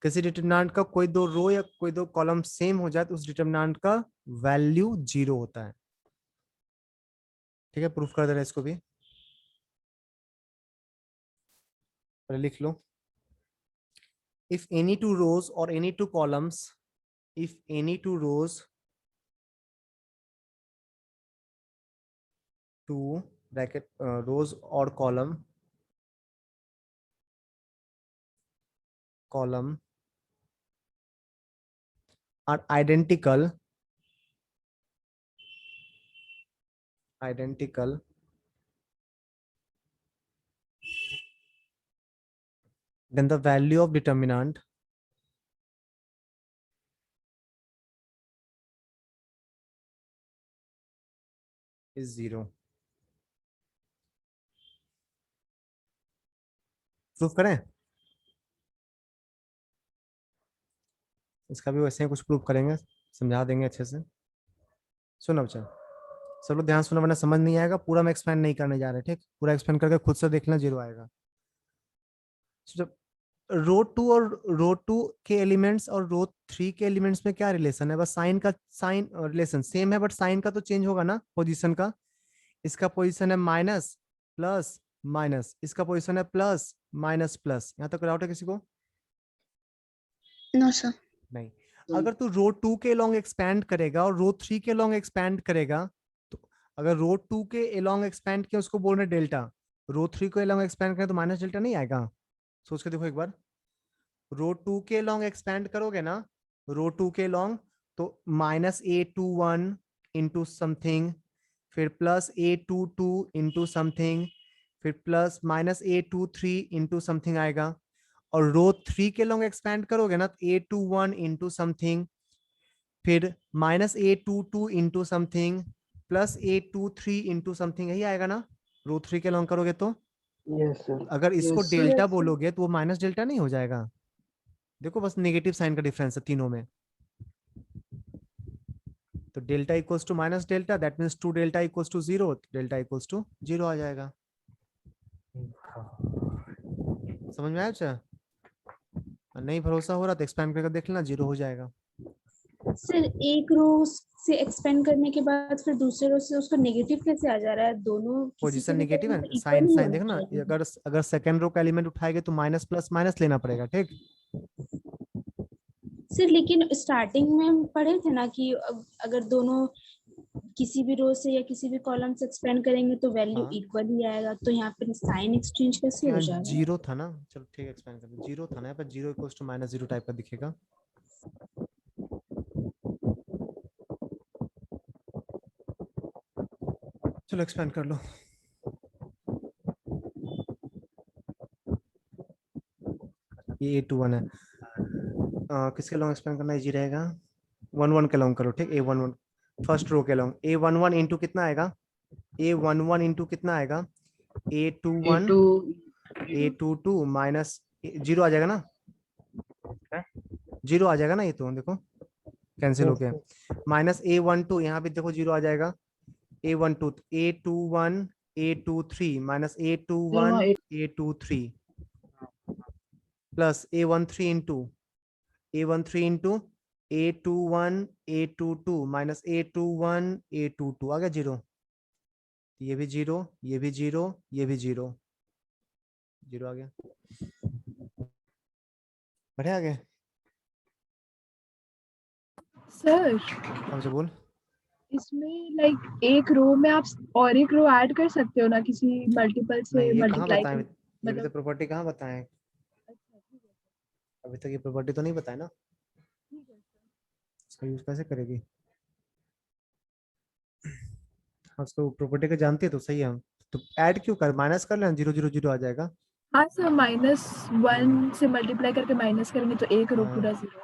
किसी डिटर्मिनेंट का कोई 2 रो या कोई 2 कॉलम सेम हो जाए तो उस डिटर्मिनेंट का वैल्यू 0 होता है। ठीक है, प्रूफ कर दे रहे हैं इसको भी, लिख लो। if any 2 rows or any 2 columns, if any 2 rows, 2 bracket rows or column are identical then the value of determinant is 0. Proof करें? इसका भी वैसे ही कुछ प्रूफ करेंगे, समझा देंगे अच्छे से। सुनो बच्चा, सब लोग ध्यान सुनो वरना समझ नहीं आएगा। पूरा मैं एक्सप्लेन नहीं करने जा रहे, ठीक? पूरा एक्सप्लेन करके खुद से देखना, 0 आएगा। जब रो 2 और रो 2 के एलिमेंट्स और रो 3 के एलिमेंट्स में क्या रिलेशन है? बस साइन का, साइन रिलेशन सेम है, बट साइन का तो चेंज होगा ना, पोजीशन का। इसका पोजीशन है माइनस प्लस माइनस, इसका पोजीशन है प्लस माइनस प्लस। यहाँ तक डाउट है किसी को? No sir. नहीं। अगर तू रो 2 के लॉन्ग एक्सपैंड करेगा और रो 3 के लॉन्ग एक्सपैंड करेगा, तो अगर रो 2 के लॉन्ग एक्सपैंड किया उसको बोल रहे डेल्टा, रो 3 को लॉन्ग एक्सपैंड करें तो माइनस डेल्टा नहीं आएगा? सोच के देखो एक बार। रो 2 के लॉन्ग एक्सपैंड करोगे ना, रो 2 के लॉन्ग, तो -a21 इंटू समथिंग, फिर +a22 इंटू समथिंग, फिर प्लस -a23 इंटू समथिंग आएगा। और रो 3 के लॉन्ग एक्सपैंड करोगे ना, तो a21 इंटू समथिंग, फिर -a22 into something, +a23 into something, यही आएगा ना रो 3 के लॉन्ग करोगे तो? Yes sir. अगर इसको Yes, डेल्टा बोलोगे तो वो माइनस डेल्टा नहीं हो जाएगा? देखो बस नेगेटिव साइन का डिफरेंस है तीनों में। तो delta equals to minus delta, that means 2 delta equals to 0, delta equals to 0 आ जाएगा। समझ में आया बच्चा? नहीं भरोसा हो रहा तो एक्सपैंड करके देख लेना, 0 हो जाएगा। सर एक रो से एक्सपेंड करने के बाद फिर दूसरे रो से उसको नेगेटिव कैसे आ जा रहा है? दोनों किसी पोजीशन से भी नेगेटिव करेंगे है, तो साइन इक्वल ही साइन होना देखना, चाहिए। अगर सेकंड रो का एलिमेंट उठाएंगे तो माइनस प्लस माइनस लेना पड़ेगा, ठीक? सर लेकिन स्टार्टिंग में हम पढ़े थे ना कि अगर दोनों किसी भी रो से या किसी भी कॉलम से एक्सपेंड करेंगे तो वैल्यू हाँ। इक्वल ही आएगा, तो यहाँ पे साइन एक्सचेंज कैसे हो यहाँ जाएगा? 0 था ना, चलो ठीक है एक्सपेंड कर दो। 0 था ना, यहाँ पर 0 इक्वल्स टू -0 टाइप का दिखेगा। चलो एक्सपेंड कर लो। ये A21 है। किसके लॉन्ग एक्सपेंड करना इजी रहेगा? 1 1 के लॉन्ग करो, ठीक? A11 फर्स्ट रो के लॉन्ग, A11 इंटू कितना आएगा? A11 इंटू कितना आएगा? A21 A22 माइनस 0 आ जाएगा ना? 0 आ जाएगा ना, ये तो देखो कैंसिल हो गया। माइनस A12, यहाँ भी देखो 0 आ जाएगा। A12 A21 A23 minus A21 A23 plus A13 into A13 into A21 A22 minus A21 A22 आ गया 0। ये भी 0, ये भी 0, ये भी 0, 0 आ गया। बढ़िया आ गया। सर हम से बोल। इसमें लाइक एक रो में आप और एक रो ऐड कर सकते हो ना, किसी मल्टीपल से नहीं, ये कहाँ मल्टीप्लाई बताएं? कर, ये भी तो प्रॉपर्टी कहाँ बताएं? अभी तक ये प्रॉपर्टी तो नहीं बताया ना, इसका यूज कैसे करेगी? उसको प्रॉपर्टी का जानती है तो सही है। हम तो ऐड क्यों कर, माइनस कर लेना, 0 0 0 आ जाएगा। हाँ सर, -1 से मल्टीप्लाई करके माइनस करेंगे तो एक रो हाँ। पूरा 0।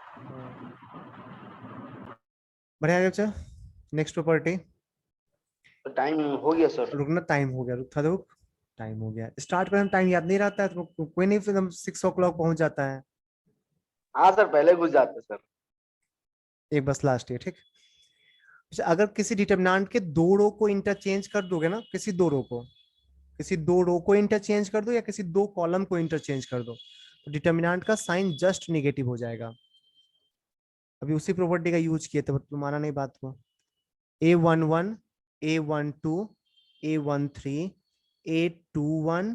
बढ़िया आ गया। Next property. टाइम हो गया सर। रुकना, टाइम हो गया, रुक था, रुक। टाइम हो गया, स्टार्ट करने टाइम याद नहीं रहता है तो कोई नहीं, फिर हम 6 o'clock पहुंच जाता है। हाँ सर, पहले घुस जाते सर। एक बस लास्ट है, ठीक? अच्छा, अगर किसी डिटरमिनेंट के 2 रो को इंटरचेंज कर दोगे ना, किसी 2 रो को, किसी 2 रो को इंटरचेंज कर दो या किसी 2 कॉलम को इंटरचेंज कर दो, तो डिटरमिनेंट का साइन जस्ट नेगेटिव हो जाएगा। अभी उसी प्रॉपर्टी का यूज किए थे, तुम्हारा नहीं बात को। A11 A12 A13 A21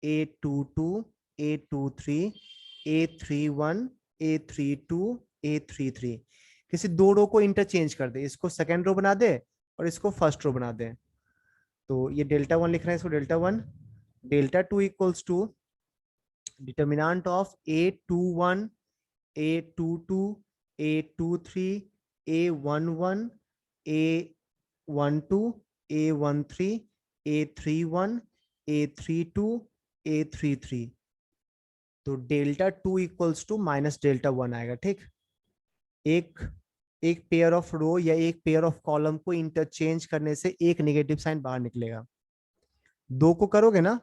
A22 A23 A31 A32 A33, किसी 2 रो को इंटरचेंज कर दे, इसको सेकेंड रो बना दे और इसको फर्स्ट रो बना दे। तो ये डेल्टा 1 लिख रहे हैं, इसको delta 1, delta 2 equals to determinant of A21 A22 A23 A11 A12 A13 A31 A32 A33। तो delta two equals to minus delta one आएगा। ठीक, एक पेयर ऑफ रो या एक पेयर ऑफ कॉलम को इंटरचेंज करने से एक नेगेटिव साइन बाहर निकलेगा। दो को करोगे ना,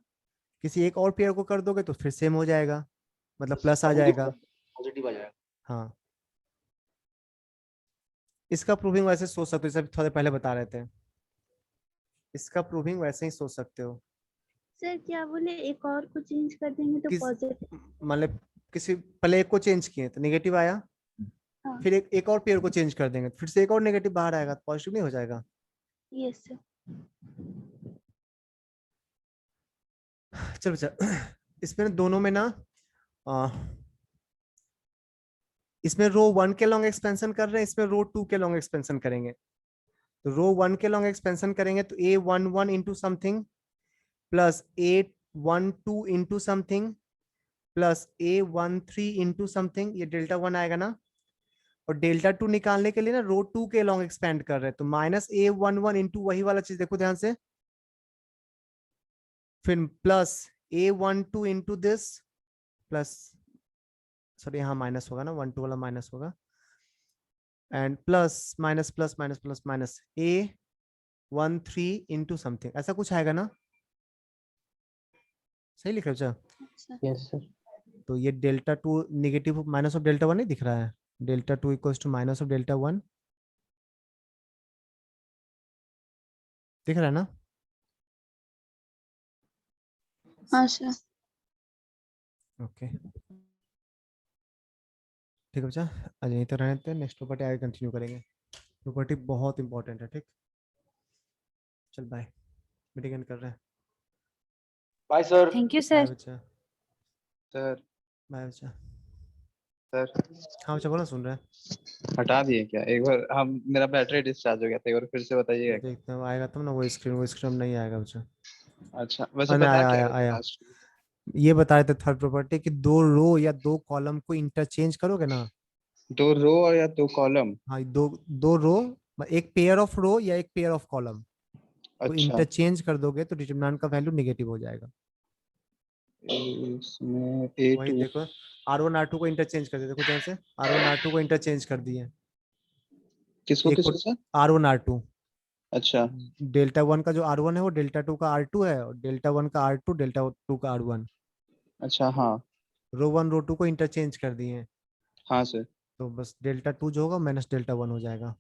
किसी एक और पेयर को कर दोगे तो फिर सेम हो जाएगा, मतलब प्लस आ जाएगा। पॉजिटिव आ जाएगा। हाँ, इसका प्रूविंग वैसे सोच सकते हो, थोड़े पहले बता रहे थे, इसका प्रूविंग वैसे ही सोच सकते हो। सर क्या बोले, एक और को चेंज कर देंगे तो पॉजिटिव, मतलब किसी पहले एक को चेंज किए तो नेगेटिव आया, हाँ। फिर एक और पेयर को चेंज कर देंगे फिर से एक और नेगेटिव बाहर आएगा, तो पॉजिटिव नहीं हो जाएगा। Yes sir. चलो बच्चा, इसमें दोनों में ना इसमें रो 1 के लॉन्ग एक्सपेंशन कर रहे हैं, इसमें रो 2 के लॉन्ग एक्सपेंशन करेंगे। तो रो 1 के लॉन्ग एक्सपेंशन करेंगे तो A11 into something plus A12 into something plus A13 into something, ये डेल्टा 1 आएगा ना। और डेल्टा 2 निकालने के लिए ना रो 2 के लॉन्ग एक्सपेंड कर रहे हैं, तो माइनस A11 इंटू वही वाला चीज देखो ध्यान से, फिर plus A12 into this plus, sorry यहाँ माइनस होगा ना, 1 2 वाला माइनस होगा, and plus minus plus minus plus minus A13 into something, ऐसा कुछ आएगा ना, सही लिखा बच्चा? Yes sir. तो ये delta 2 negative minus of delta 1 नहीं दिख रहा है, delta 2 equals to minus of delta 1 दिख रहा है ना? हाँ सर। ओके ठीक है बच्चा, आज यहीं तक रहने देते हैं, नेक्स्ट प्रॉपर्टी आगे कंटिन्यू करेंगे। प्रॉपर्टी बहुत इंपॉर्टेंट है। ठीक, चल बाय, मीटिंग एंड कर रहे हैं। Bye sir. Thank you bye sir. बच्चा, सर बाय बच्चा। सर हाँ बच्चा बोला, सुन रहे हैं। हटा दिए क्या? एक बार हम, मेरा बैटरी डिस्चार्ज हो गया था, एक बार फिर से बताइएगा। देखते हैं आएगा तब ना, वो स्क्रीन नहीं आएगा बच्चा। अच्छा, वैसे नहीं, बता आया क्या आया रहे थे आया। लास्ट? ये बता रहे थे थर्ड प्रॉपर्टी कि दो रो या दो कॉलम को इंटरचेंज करोगे ना। दो रो और या दो कॉलम? हाँ, दो रो, एक पेयर ऑफ रो या एक पेयर ऑफ कॉलम को अच्छा, इंटरचेंज कर दोगे तो डिटरमिनेंट का वैल्यू नेगेटिव हो जाएगा। इसमें वही A2 देखो, R1 R2 को इंटरचेंज कर दिए, देखो ध्यान से, R1 R2 को इंटरचेंज कर दिए। किसको एक को किसको सर? R1 R2, अच्छा डेल्टा 1 का जो R1 है वो डेल्टा 2 का R2 है, और डेल्टा 1 का R2 डेल्टा 2 का R1। अच्छा, हाँ रो 1 रो 2 को इंटरचेंज कर दिए, हाँ सर। तो बस डेल्टा 2 जो होगा माइनस डेल्टा 1 हो जाएगा।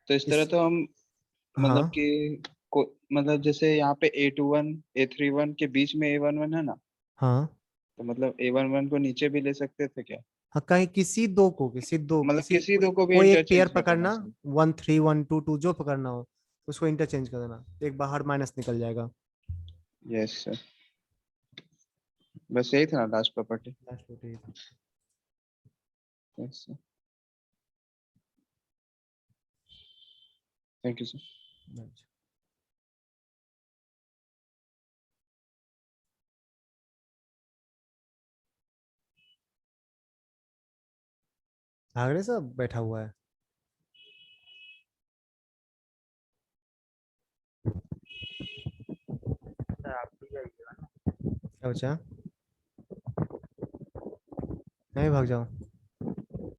तो इस तरह इस तो हम, मतलब हाँ कि मतलब जैसे यहाँ पे A21 A31 के बीच में A11 है ना, हाँ तो मतलब A11 को नीचे भी ले सकते थे क्या? हाँ, कहीं मतलब किसी किसी दो को भी कोई एक पेयर इंटरचेंज कर देना पकड़ना, सर। 1 3 1 2 2 जो पकड़ना हो उसको इंटरचेंज कर देना, एक बाहर माइनस निकल जाएगा। यस सर, बस यही था ना लास्ट प्रॉपर्टी। लास्ट में तो ये था। Yes sir, thank you sir. अच्छा। आगरे सब बैठा हुआ है। सर आप भी जाइएगा ना। क्या बचा? नहीं, भाग जाओ।